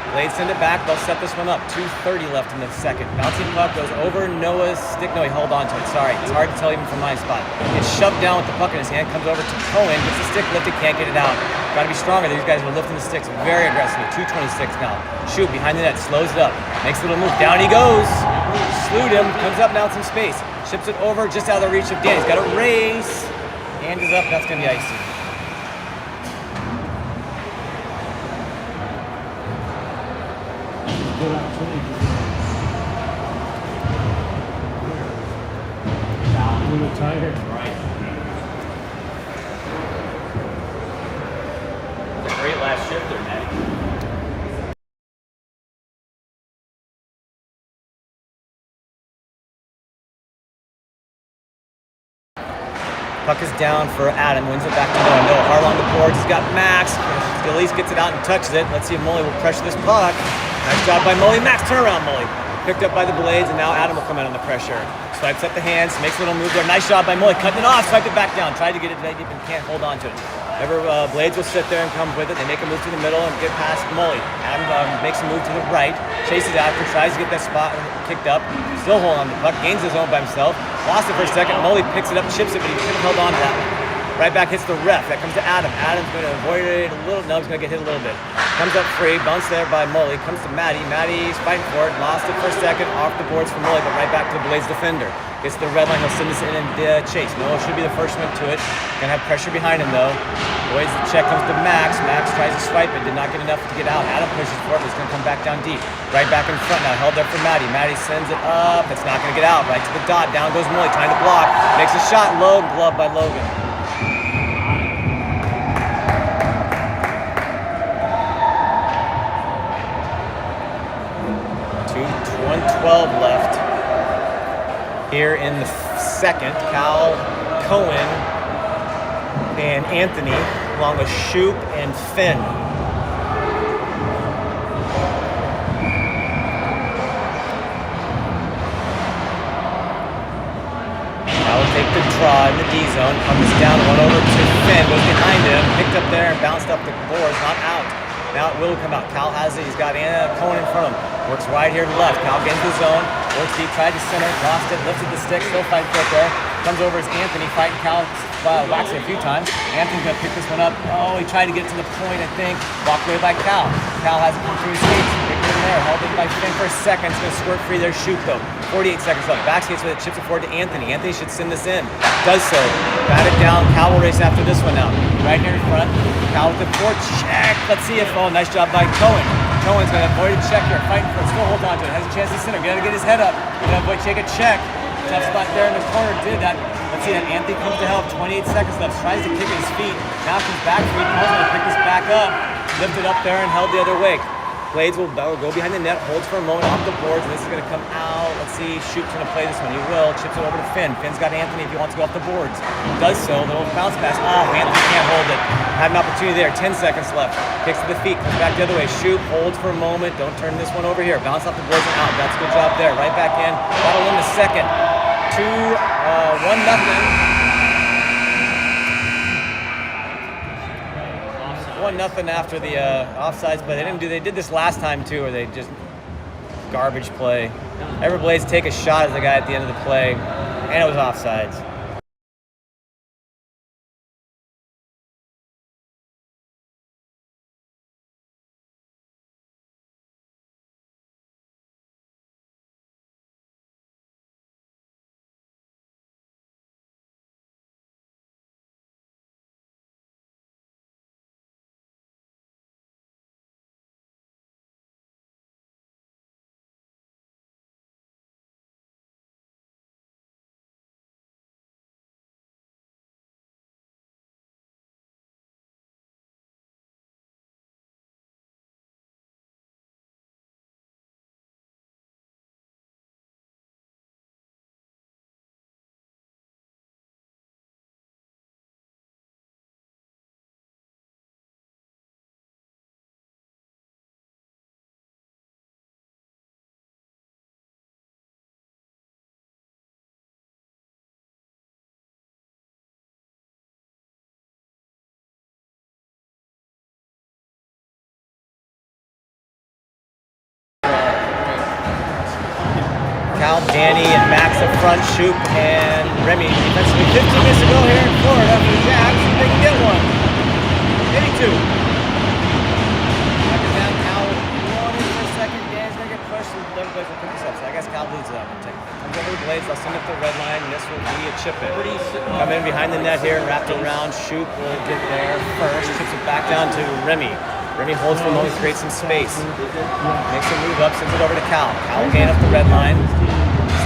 Blades send it back. They'll set this one up. 2:30 left in the second. Bouncing puck goes over Noah's stick. No, he held on to it. Sorry. It's hard to tell even from my spot. Gets shoved down with the puck in his hand. Comes over to Cohen. Gets the stick lifted. Can't get it out. Got to be stronger. These guys are lifting the sticks very aggressively. 2:26 now. Shoot behind the net. Slows it up. Makes a little move. Down he goes. Slewed him. Comes up now in some space. Ships it over just out of the reach of Danny. He's got a race. Hand is up. That's going to be icy. Tighter. Right. Great last shift there, Maddie. Puck is down for Adam. Wins it back to Noah. Noah hard along the boards. He's got Max. He at least gets it out and touches it. Let's see if Molly will pressure this puck. Nice job by Molly. Max, turn around, Molly. Picked up by the Blades, and now Adam will come in on the pressure. Swipes up the hands, makes a little move there. Nice job by Molly. Cutting it off, swiped it back down. Tried to get it deep and can't hold on to it. Blades will sit there and come with it. They make a move to the middle and get past Molly. Adam makes a move to the right, chases after, tries to get that spot kicked up. Still holding on to the puck, gains his own by himself. Lost it for a second. Molly picks it up, chips it, but he couldn't hold on to that one. Right back hits the ref. That comes to Adam. Adam's going to avoid it a little. No, he's going to get hit a little bit. Comes up free. Bounced there by Molly. Comes to Maddie. Maddie's fighting for it. Lost it for a second. Off the boards for Molly, but right back to the Blades defender. Gets the red line. He'll send this in and chase. Noah should be the first one to it. Going to have pressure behind him, though. Avoids the check. Comes to Max. Max tries to swipe it. Did not get enough to get out. Adam pushes for it, but it's going to come back down deep. Right back in front now. Held there for Maddie. Maddie sends it up. It's not going to get out. Right to the dot. Down goes Molly. Trying to block. Makes a shot. Low. Glove by Logan. 1:12 left here in the second. Cal, Cohen, and Anthony, along with Shoop and Finn. Cal will take the draw in the D zone. Comes down, one over to Finn, goes behind him, picked up there and bounced up the boards, not out. Now it will come out. Cal has it. He's got Cohen in front of him. Works right here to left. Cal gets the zone. Works deep. Tried to center. Lost it. Lifted the stick. Still fighting for it there. Comes over as Anthony fighting Cal. Whacks it a few times. Anthony's going to pick this one up. Oh, he tried to get to the point, I think. Walked away by Cal. Cal has it come through his skates. Picked it in there. Held in by Finn for a second. It's going to squirt free there. Shoot, though. 48 seconds left. Back skates with it. Chips it forward to Anthony. Anthony should send this in. Does so. Bat it down. Cal will race after this one now. Right here in front. Cal with the forecheck. Let's see if, oh, nice job by Cohen. Cohen's going to avoid a check here. Fighting for it. Still hold on to it. Has a chance to center. Got to get his head up. Going to avoid take a check. Tough spot there in the corner. Did that. Let's see that Anthony comes to help. 28 seconds left. Tries to kick at his feet. Now comes back. Free. Cohen's going to pick this back up. Lifted up there and held the other way. Blades will go behind the net, holds for a moment off the boards, and this is going to come out. Let's see, Shoop's going to play this one. He will. Chips it over to Finn. Finn's got Anthony if he wants to go off the boards. Does so. Little bounce pass. Oh, Anthony can't hold it. Had an opportunity there. 10 seconds left. Kicks to the feet. Comes back the other way. Shoop holds for a moment. Don't turn this one over here. Bounce off the boards and out. That's a good job there. Right back in. That'll win the second. 1-0. 1-0 after the offsides, but they did this last time too, where they just garbage play. Everblades take a shot at the guy at the end of the play, and it was offsides. Cal, Danny, and Max up front, Shoop, and Remy defensively. 15 minutes to go here in Florida for the Jacks. See if they can get one. Maybe two. Back it down, Cal wanted for a second. Danny's going to get pushed, and the other Blades will pick this up. So I guess Cal leads that one. Comes over the Blades, they'll send it to the red line, and this will be a chip in. Come in behind the net here, wrapped around. Shoop will get there first. Chips it back down to Remy. Remy holds for a moment, creates some space. Makes a move up, sends it over to Cal. Cal will gain up the red line.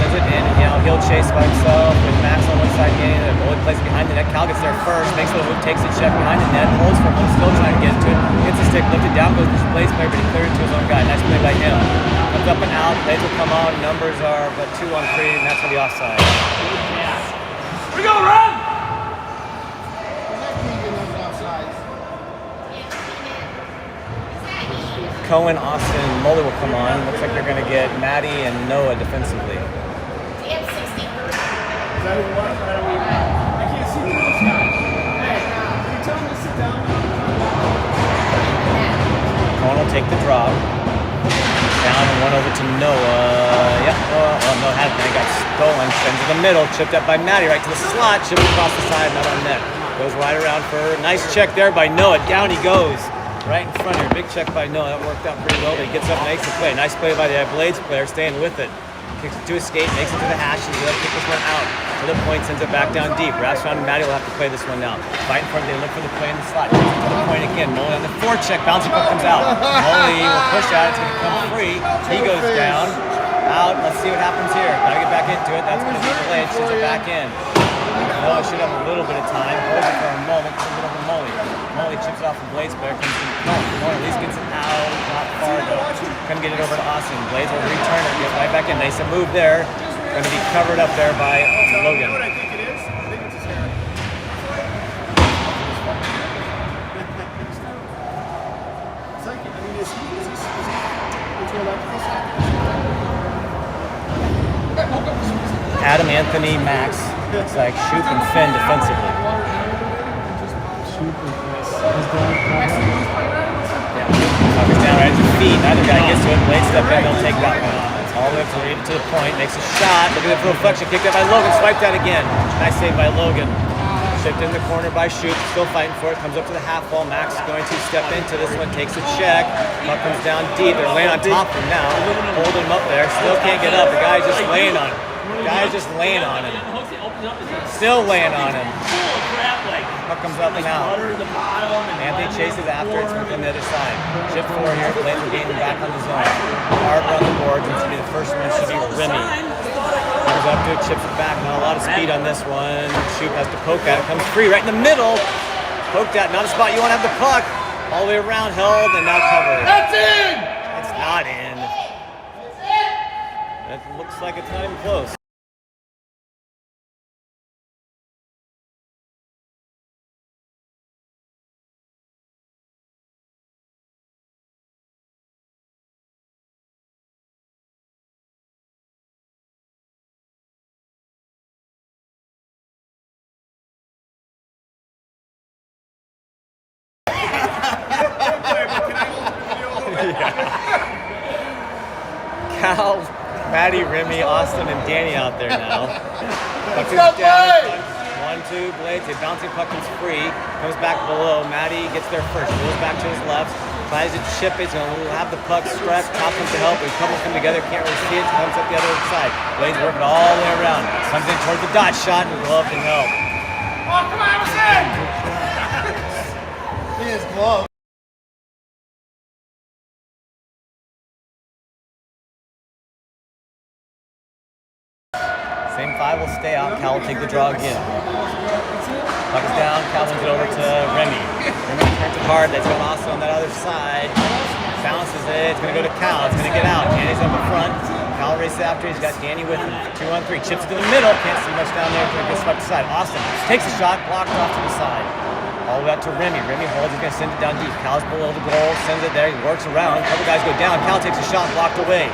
Sends it in, he'll chase by himself with Max on one side gaining. The goalie plays it behind the net. Cal gets there first, makes the move, takes a check behind the net, holds for a moment, still trying to get to it. Gets the stick, lifted down, goes to the Blades player, but he cleared it to his own guy. Nice play by him. Comes up and out, Blades will come on. Numbers are but 2 on 3, and that's for the offside. We go, run! Cohen, Austin, Muller will come on. Looks like they're going to get Maddie and Noah defensively. They have 60. I can't see those guys. Hey, can you tell them to sit down? Cohen will take the drop. Down and one over to Noah. Yep. Noah had it. Got stolen. Sends to the middle. Chipped up by Maddie. Right to the slot. Chipped across the side. Not on net. Goes right around for her. Nice check there by Noah. Down he goes. Right in front here. Big check by Noah. That worked out pretty well. But he gets up and makes the play. Nice play by the Blades player. Staying with it. Kicks it to his skate. Makes it to the hash. He's going to kick this one out. To the point. Sends it back down deep. Wraps around. Maddie will have to play this one now. Right in front. They look for the play in the slot. Kicks it to the point again. Molly on the forecheck. Bouncing puck comes out. Molly will push out. It's going to come free. He goes down. Out. Let's see what happens here. Gotta get back into it. That's going to be delayed. Sends it back in. Noah should have a little bit of time. Holds it for a moment. Sends it over to Molly. Molly chips it off the Blades player. Comes in. Molly at least gets it out. Not far though. Couldn't get it over to Austin. Blades will return it. Get right back in. Nice a move there. Going to be covered up there by Logan. You know what I think it is? I think it's his hair. It's like, I mean, is he into electrical side? Adam, Anthony, Max. It's like Shoop and Finn defensively. Yeah. Puck is down right at your feet. Neither guy gets to it. Blade step in. They'll take that one. All the way to the point. Makes a shot. Looking for a reflection. Kicked out by Logan. Swiped out again. Nice save by Logan. Chipped in the corner by Shoop, still fighting for it, comes up to the half wall. Max is going to step into this one, takes a check. Puck comes down deep, they're laying on top of him now. Holding him up there, still can't get up. The guy's just laying on him. Still laying on him. Puck comes up and out. Anthony chases after it, from the other side. Chip 4 here, Blades are getting back on the zone. Hard on the boards, and should be the first one, should be Remy. Comes up to it, chips it back, not a lot of speed on this one. Shoop has to poke at it, comes free right in the middle. Poked at, not a spot you want to have the puck. All the way around, held, and now covered. That's in! It's not in. It looks like it's not even close. Cal, Maddie, Remy, Austin, and Danny out there now. Puck is down. 1-2, Blades. A bouncing puck is free. Comes back below. Maddie gets there first. Goes back to his left. Tries to chip it. He's going to have the puck stretched. Top comes to help. A couple come together. Can't really see it. Comes up the other side. Blades working all the way around. Comes in towards the dot shot and gloved and help. Oh, come on, it's in! He is glove. Same five will stay out. Cal will take the draw again. Puck is down. Cal wins it over to Remy. Remy turns it hard. That's going also on that other side. Bounces it. It's going to go to Cal. It's going to get out. Danny's up in front. Cal races after. He's got Danny with him. 2-on-3. Chips it to the middle. Can't see much down there. Going to get swept aside. Austin takes a shot. Blocked off to the side. All the way out to Remy. Remy holds. He's going to send it down deep. Cal's below the goal. Sends it there. He works around. A couple guys go down. Cal takes a shot. Blocked away.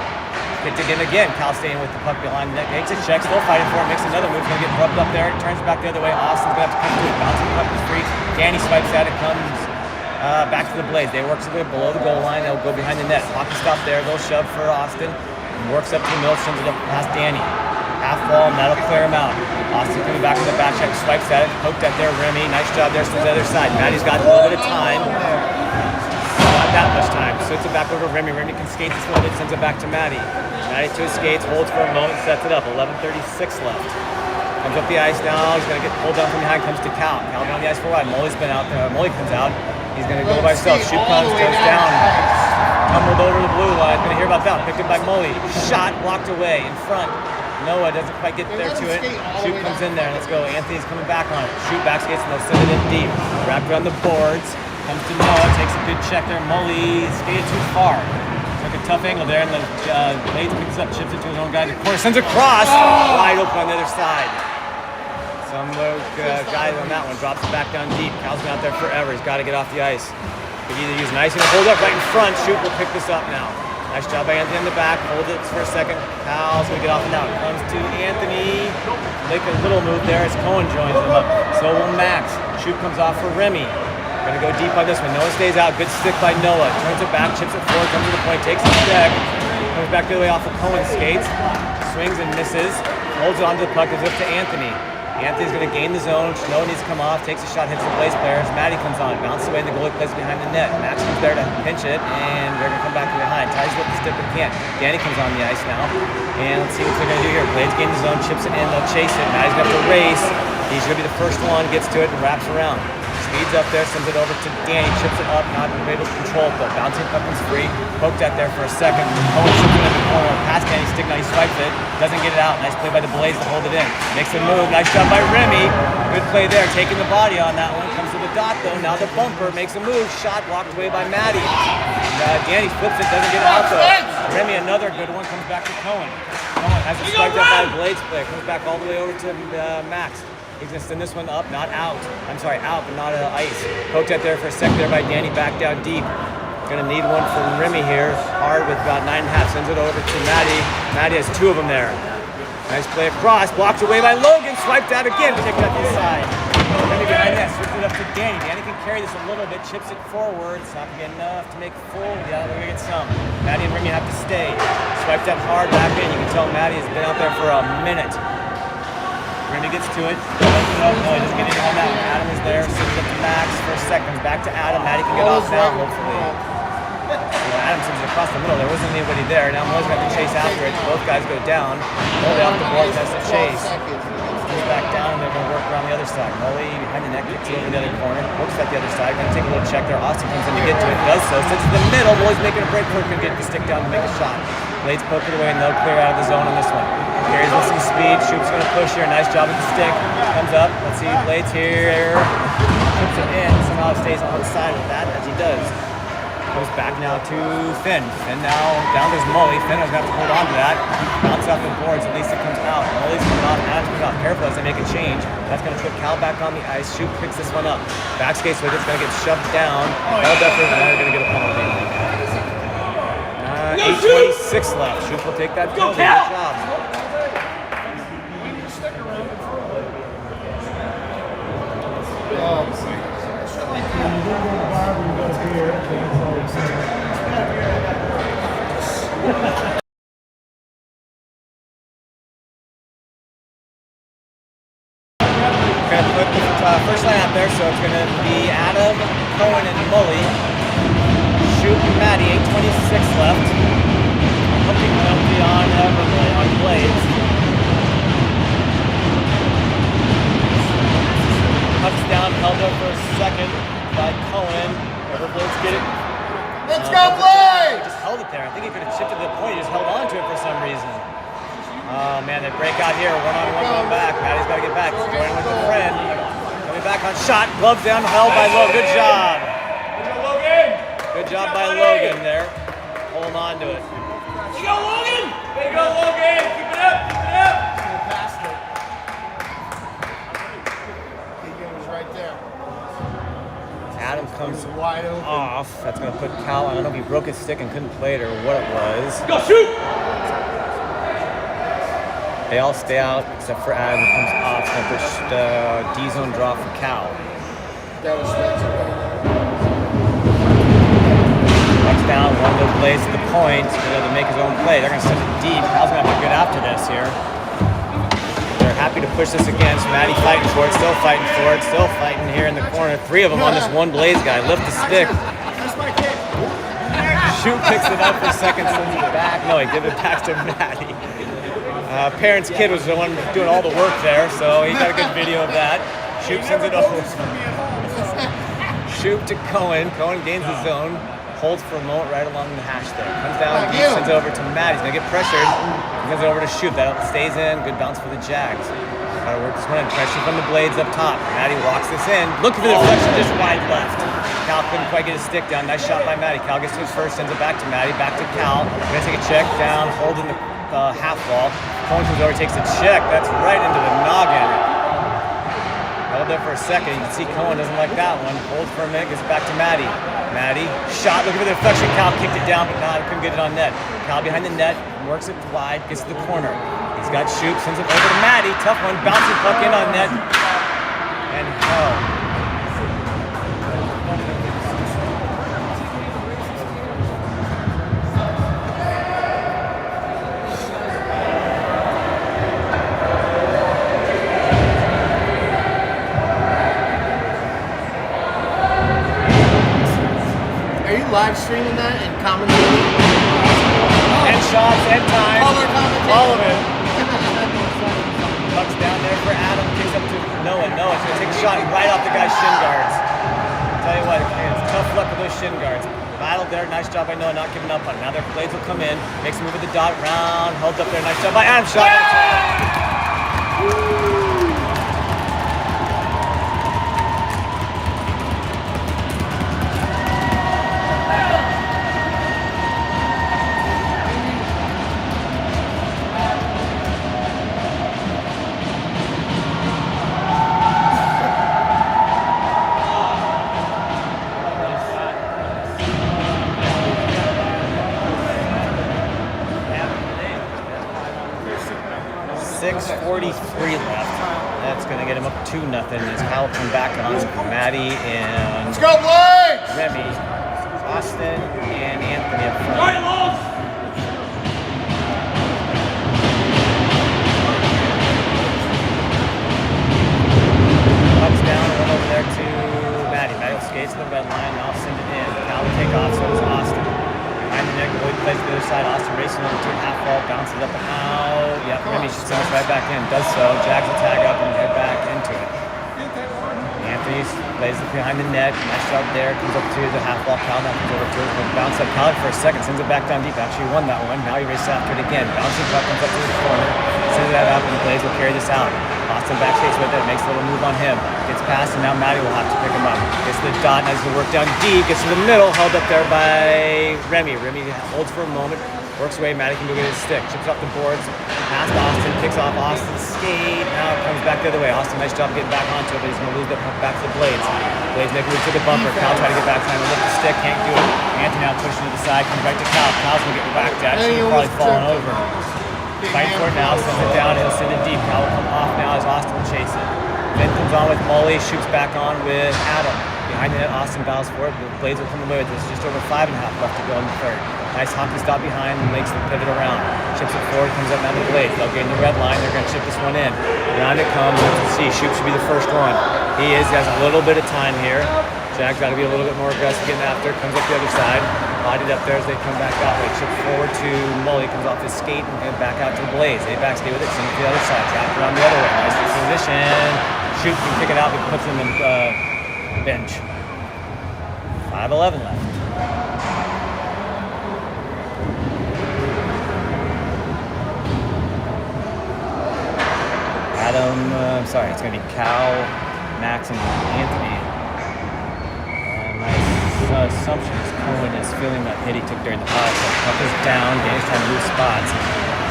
Kicked it in again. Cal staying with the puck behind the net. Makes a check, still fighting for it. Makes another move. Going to get rubbed up there. Turns back the other way. Austin's going to have to come to it. Bouncing the puck is free. Danny swipes at it. Comes back to the Blades. They work a bit below the goal line. They'll go behind the net. Hockey stop there. They'll shove for Austin. And works up to the middle. Sends it up past Danny. Half ball, and that'll clear him out. Austin coming back to the back check. Swipes at it. Poked at there. Remy. Nice job there. Sends the other side. Maddie's got a little bit of time. Not that much time. Switches it back over to Remy. Remy can skate this little bit. Sends it back to Maddie. Maddie to his skates, holds for a moment, sets it up. 11:36 left. Comes up the ice now. He's going to get pulled down from behind. Comes to Cal. Cal down the ice for a while. Molly's been out there. Molly comes out. He's going to go by himself. Shoot comes, goes down. Tumbled over the blue line. Going to hear about that. Picked up by Molly. Shot blocked away in front. Noah doesn't quite get there to it. Shoot comes in there. Let's go. Anthony's coming back on it. Shoot back skates and they'll send it in deep. Wrapped around the boards. Comes to Noah. Takes a good check there. Molly skated too far. Took a tough angle there, and the Blades picks up, chips it to his own guy in the corner, sends it across, wide open on the other side. Some of those guys on that one drops it back down deep. Cal's been out there forever. He's got to get off the ice. Could either use an icing or hold up right in front. Shoot will pick this up now. Nice job by Anthony in the back. Hold it for a second. Cal's going to get off and out. Comes to Anthony. Make a little move there as Cohen joins him up. So will Max. Shoot comes off for Remy. Going to go deep on this one. Noah stays out. Good stick by Noah. Turns it back, chips it forward, comes to the point, takes a check. Comes back the other way off of Cohen skates. Swings and misses. Holds it onto the puck. Gives it up to Anthony. Anthony's going to gain the zone. Noah needs to come off. Takes a shot, hits the Blaze players. Maddie comes on. Bounces away and the goalie plays behind the net. Max comes there to pinch it, and they're going to come back from behind. Tries with the stick but can't. Danny comes on the ice now. And let's see what they're going to do here. Blades gain the zone, chips it in. They'll chase it. Maddie's going to have to race. He's going to be the first one. Gets to it and wraps around. Speeds up there, sends it over to Danny, chips it up, not able to control it though. Bouncing puck is free, poked at there for a second. Cohen chips it in the corner, past Danny's stick, now he swipes it, doesn't get it out. Nice play by the Blaze to hold it in. Makes a move, nice job by Remy. Good play there, taking the body on that one. Comes to the dot though, now the bumper, makes a move, shot blocked away by Maddie. And, Danny flips it, doesn't get it out though. Remy, another good one, comes back to Cohen. Cohen has it swiped up by the Blaze player, comes back all the way over to Max. He's going to send this one up, not out. I'm sorry, out, but not ice. Poked out there for a second there by Danny, back down deep. Going to need one from Remy here. Hard with about 9.5. Sends it over to Maddie. Maddie has two of them there. Nice play across. Blocked away by Logan. Swiped out again. Picked up the side. Remy behind that. Switched it up to Danny. Danny can carry this a little bit. Chips it forward. It's not going to be enough to make full. Yeah, we're going to get some. Maddie and Remy have to stay. Swiped up hard back in. You can tell Maddie has been out there for a minute. Tourney gets to it. No, he doesn't get anything on that one. Adam is there, sends it up to Max for a second. Back to Adam. Maddie can get off now, hopefully. Adam sends it across the middle. There wasn't anybody there. Now Molly's got to chase after it. Both guys go down. Molly off the board, has to chase. Comes back down, and they're going to work around the other side. Molly behind the net, gets over the other corner. Looks at the other side. Going to take a little check there. Austin comes in to get to it. Does so. Sits in the middle. Molly's making a break for it. Going to get the stick down to make a shot. Blades poke it away, and they'll clear out of the zone on this one. Carries with some speed. Shoop's going to push here. Nice job with the stick. Comes up. Let's see. Blades here. Puts it in. Somehow stays on the side of that, as he does. Goes back now to Finn. Finn now down to Molly. Finn is going to have to hold on to that. Bounce off the boards. At least it comes out. Molly's coming off. Adam's coming off. Careful as they make a change. That's going to put Cal back on the ice. Shoop picks this one up. Back skates with it. It's going to get shoved down. Held up for now. They're going to get a penalty. 8:26 left. Shoop will take that penalty. Good job. Gonna put the first line out there, so it's gonna be Adam, Cohen, and Mully. Shoop and Maddie, 8:26 left. Hooking penalty on Blades. Pucks down, held up for a second by Cohen. Everblades get it. Let's go, Blades! He just held it there. I think he could have chipped it to the point. He just held on to it for some reason. Oh man, they break out here. One-on-one going back. Maddie's got to get back. He's going with a friend. Coming back on shot. Gloves down, held by Logan. Good job. Good job by Logan there. Holding on to it. You go, Logan! Way to go, Logan! Keep it up! Keep it up! He was right there. Adam comes Wide open. off. That's going to put Cal. I don't know if he broke his stick and couldn't play it or what it was. Go, shoot! They all stay out except for Adam, who comes off. It's going to push the D-zone draw for Cal. That was Pucks down, one of the Blades to the point. He's going to make his own play. They're going to send it deep. Cal's going to have to get after this here. They're happy to push this against. Maddie fighting for it, still fighting for it, still fighting here in the corner. Three of them on this one Blades guy. Lift the stick. Shoot picks it up for a second, sends it back. No, he gives it back to Maddie. Parents' kid was the one doing all the work there, so he got a good video of that. Shoop sends it over. Shoop to Cohen. Cohen gains the zone. Holds for a moment right along the hash there. Comes down, sends it over to Matt. He's going to get pressured. He sends it over to Shoop. That stays in. Good bounce for the Jags. Got to work this one in. Pressure from the Blades up top. Maddie walks this in. Looking for the deflection just wide left. Cal couldn't quite get his stick down. Nice shot by Maddie. Cal gets to his first, sends it back to Maddie. Back to Cal. Going to take a check down, holding the half wall. Cohen comes over, takes a check. That's right into the noggin. Held there for a second. You can see Cohen doesn't like that one. Holds for a minute, gets it back to Maddie. Maddie, shot, looking for the deflection. Cal kicked it down, but couldn't get it on net. Cal behind the net, works it wide, gets to the corner. He's got Shoop, sends it over to Maddie. Tough one, bouncing puck in on net. And Are you live streaming that and commentating? and shots, and time. Color commentating. All of it. Puck's down there for Adam, kicks up to Noah. Noah's going to take a shot right off the guy's shin guards. Tell you what, it's tough luck with those shin guards. Battled there, nice job by Noah, not giving up on it. Now their Blades will come in, makes a move with the dot round, held up there, nice job by Adam. Shot. .43 left. That's going to get him up 2-0 as Kyle will come back on Maddie and Let's go, Blades! Remy, Austin, and Anthony up front. Plays it behind the net. Nice job there. Comes up to the half ball. Cal now comes over to it. Bounce up Cal for a second. Sends it back down deep. Actually won that one. Now he races after it again. Bouncing puck comes up to the corner. Sends that up and the Blaze will carry this out. Austin backstage with it. Makes a little move on him. Gets past and now Maddie will have to pick him up. Gets to the dot. Has to work down deep. Gets to the middle. Held up there by Remy. Remy holds for a moment. Works away, Maddie can go get his stick. Chips off the boards, past Austin, kicks off Austin's skate. Now it comes back the other way. Austin, nice job getting back onto it, but he's going to lose the puck back to the Blades. Blades make a move to the bumper. Cal trying to get back, trying to lift the stick, can't do it. Anthony now pushing to the side, comes right to Cal. Cal's going to get back to actually probably falling over. Fight for it now, sends it down, he'll send it deep. Cal will come off now as Austin will chase it. Then comes on with Molly, shoots back on with Adam. Behind the net, Austin battles for it. The Blades will come away with this. Just over 5.5 left to go in the third. Nice hockey stop behind and makes the pivot around. Chips it forward, comes up now to the Blades. They'll get in the red line. They're going to chip this one in. Around it comes. Let's see. Shoop should be the first one. He is. He has a little bit of time here. Jack's got to be a little bit more aggressive getting after. Comes up the other side. Bodied up there as they come back out. They chip forward to Mully. Comes off his skate and back out to the Blades. They back stay with it. Send it to the other side. Trapped around the other way. Nice position. Shoop can pick it out and puts it in the bench. 5:11 left. It's going to be Cal, Max, and Anthony. My assumption is Cohen is feeling that hit he took during the power play. Puck is down, Danny's trying to move spots.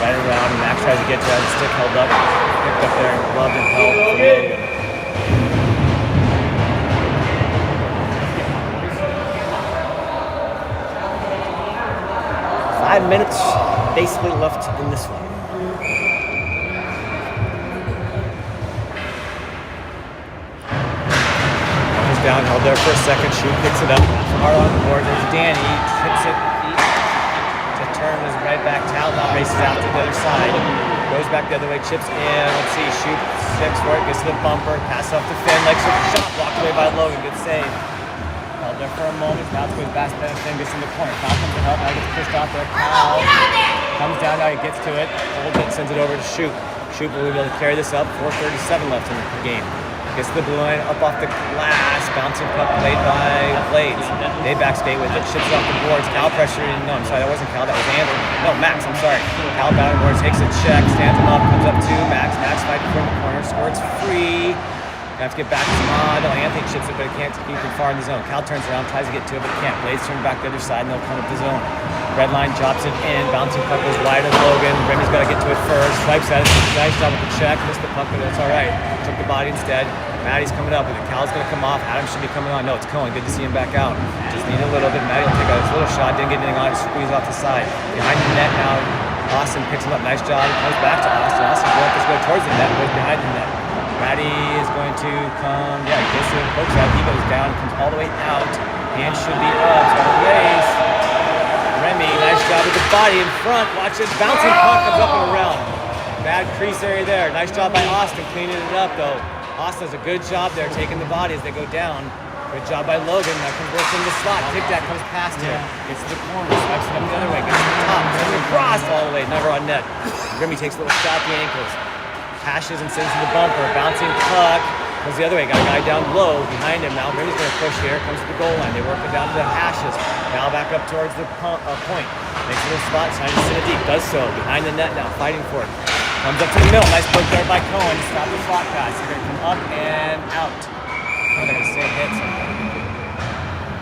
Right around, and Max tries to get to it, stick held up, picked up there and gloved and held for Logan. Five minutes basically left in this one. Down, held there for a second. Shoot picks it up. Hard on the board. There's Danny. Hits it. To turn is right back. Tal now races out to the other side. Goes back the other way. Chips in. Let's see. Shoot sticks for it. Gets to the bumper. Pass off to Finn. Legs for the shot. Blocked away by Logan. Good save. Held there for a moment. Now it's with Bass Bennett. Finn gets in the corner. Cal comes to help. Now gets pushed off there. Cal comes down. Now he gets to it. Holds it. Sends it over to Shoot. Shoot will be able to carry this up. 4:37 left in the game. Gets the blue line up off the glass. Bouncing puck played by Blades. They backskate with it. Ships it off the boards. Cal pressure. No, I'm sorry. That wasn't Cal. That was Andrew. No, Max. I'm sorry. Cal bound boards. Takes a check. Stands him up. Comes up to Max. Max fighting from the corner. Scores free. Have to get back to no, Anthony chips it, but it can't keep it far in the zone. Cal turns around, tries to get to it, but can't. Blades turn back the other side, and they'll come up the zone. Red line drops it in. Bouncing puck goes wide of Logan. Remy's got to get to it first. Swipes at it. Nice job with the check. Missed the puck, but that's all right. Took the body instead. Maddie's coming up with it. Cal's going to come off. Adam should be coming on. No, it's Cohen. Good to see him back out. Just need a little bit. Maddie will take a little shot. Didn't get anything on it. Squeeze off the side. Behind the net now. Austin picks him up. Nice job. Comes back to Austin. Austin goes towards the net. Goes behind the net. Maddie is going to come. Yeah, he gets it. Pokes out. He goes down. Comes all the way out. Hand should be up. So race. Remy, nice job with the body in front. Watch it. Bouncing puck comes up and around. Bad crease area there. Nice job by Austin cleaning it up though. Austin does a good job there taking the body as they go down. Good job by Logan. That converts in the slot. Tic Tac comes past here. Gets to the corner. Swipes it up the other way. Gets to the top. Sends it across all the way. Never on net. Remy takes a little shot at the ankles. Hashes and sends to the bumper. Bouncing puck. Goes the other way. Got a guy down low behind him now. Remy's going to push here. Comes to the goal line. They work it down to the Hashes. Now back up towards the point. Makes a little spot. Trying to send it deep. Does so. Behind the net now. Fighting for it. Comes up to the middle. Nice poke there by Cohen. Stop the slot pass. They're going to come up and out. They're going to say hits.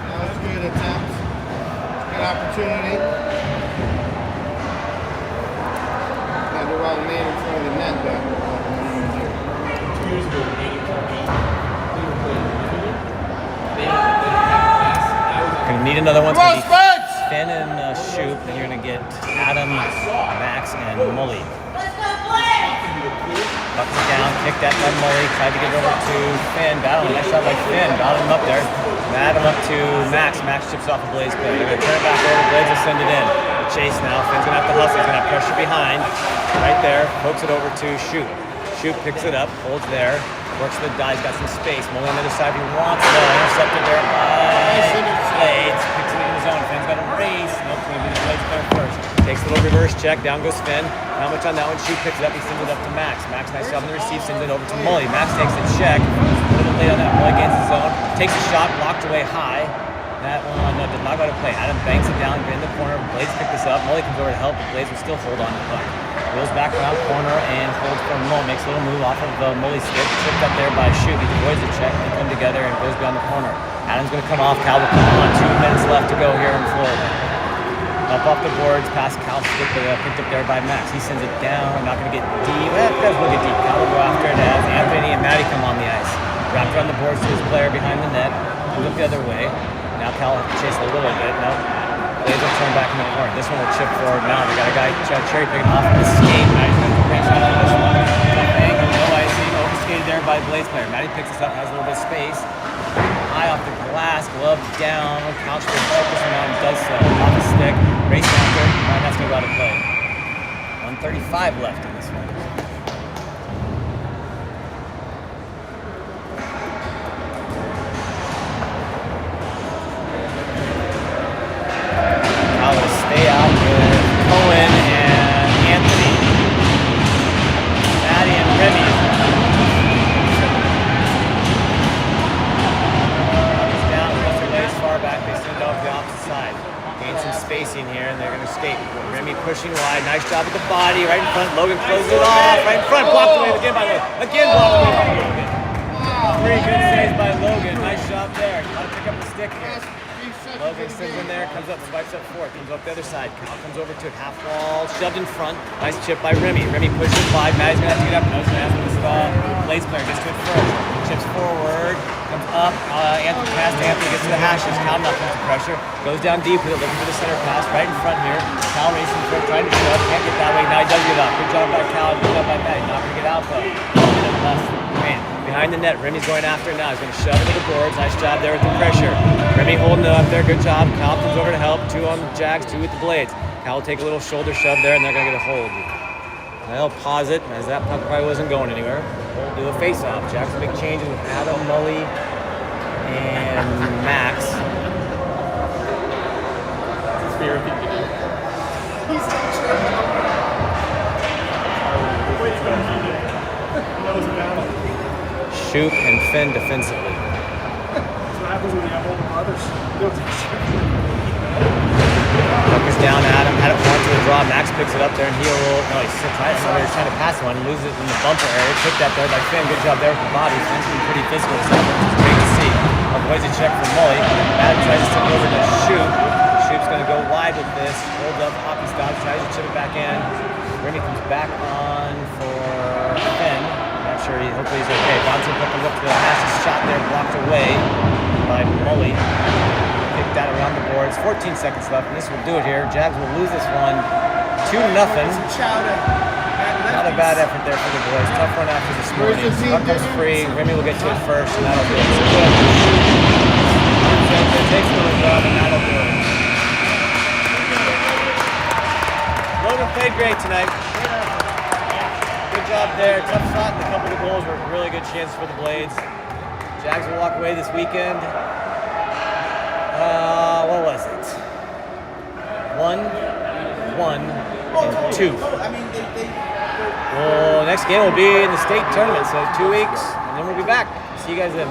That was a good attempt. Good opportunity. Got the wrong man in front of the net there. Gonna need another one. It's gonna be Finn and Shoop, and you're gonna get Adam, Max, and Mully. Bucks down, kicked that by Mully, tried to get over to Finn. Battle, nice shot by Finn. Battled him up there. Battled him up to Max. Max chips off a Blaze play. They're gonna turn it back over. Blaze will send it in. The chase now. Finn's gonna have to hustle. He's gonna have pressure behind. Right there. Pokes it over to Shoop. Shoop picks it up, holds there. Works the dive, got some space. Molly on the other side if he wants it. Intercepted there by Blades. Picks it in his zone. Finn's got a race. Nope, going to be the Blades player first. Takes a little reverse check. Down goes Finn. Not much on that one. Shoot picks it up. He sends it up to Max. Max, nice job on the receive. Sends it over to Molly. Max takes the check. A little bit late on that. Molly gains his zone. Takes a shot. Blocked away high. That one did not go to play. Adam banks it down in the corner. Blades pick this up. Molly comes over to help, but Blades will still hold on to the puck. Goes back around corner and holds for Mo. Makes a little move off of Molly's stick. Tripped up there by Shoot. He avoids the check. They come together and goes beyond the corner. Adam's going to come off. Cal will come on. 2 minutes left to go here in Florida. Up off the boards, past Cal's stick, picked up there by Max. He sends it down. Not going to get deep. Does look at deep. Cal will go after it as Anthony and Maddie come on the ice. Wrapped around the boards to his player behind the net. Moves up the other way. Now Cal chases a little bit. No. Blades will turn back in the corner. This one will chip forward now. They got a guy cherry picking off the skate. Maddie's going to branch out on this one. Tough angle, no icing. Overskated there by the Blades player. Maddie picks this up, has a little bit of space. High off the glass, glove down. Cal should check this one out and does so. Off the stick, race after. And that's going to go out of play. 1:35 left in this one. Stay out with Cohen and Anthony. Maddie and Remy. He's down, puts their legs far back. They send it off the opposite side. Gain some spacing here, and they're going to skate. Remy pushing wide. Nice job with the body. Right in front. Logan closes it off. Right in front. Blocked away again by Logan. Again blocked away by Logan. 3 good saves by Logan. Nice job there. Got to pick up the stick here. Logan sends in there, comes up, swipes up forward, comes up the other side. Cal comes over to it, half wall, shoved in front. Nice chip by Remy. Remy pushes it wide. Maddie's going to have to get up. Knows going to have to this Blades player. Gets to it first. Chips forward, comes up. Anthony pass to Anthony, gets to the hashes. Cal not comes to pressure. Goes down deep with it, looking for the center pass. Right in front here. Cal racing for it, trying to shove. Can't get that way. Now he does get up. Good job by Cal. Good job by Maddie. Not going to get out though. Behind the net, Remy's going after it now. He's going to shove into the boards. Nice job there with the pressure. Remy holding it up there. Good job. Cal comes over to help. 2 on the Jags, 2 with the Blades. Cal will take a little shoulder shove there, and they're going to get a hold. They'll pause it, as that puck probably wasn't going anywhere. Do a face-off. Jags will make changes with Adam, Mully, and Max. Shoop and Finn defensively. That's what happens when you have older brothers. Puck is down, Adam. Had it onto the draw. Max picks it up there, and he'll. No, he's trying to pass one. Loses it in the bumper area. Picked up there by Finn. Good job there with the body. Finn's been pretty physical, so it's great to see. Avoids a check from Mully. Adam tries to send it over to Shoop. Shoop's going to go wide with this. Holds up, hockey stop, tries to chip it back in. Remy comes back on for Finn. Not sure. Hopefully he's okay. Bonson comes up to the hashes. Shot there, blocked away by Mully. Picked that around the boards. 14 seconds left, and this will do it here. Jags will lose this one 2-0. Not a bad effort there for the boys. Tough one after this morning. Puck comes free. Remy will get to it first, and that'll do it. So it takes a little job, and that'll do it. Logan played great tonight. Good job there. Tough shot, and a couple of goals were really good chances for the Blades. Jags will walk away this weekend. What was it? 1, 1, and 2. Well, next game will be in the state tournament, so 2 weeks, and then we'll be back. See you guys then.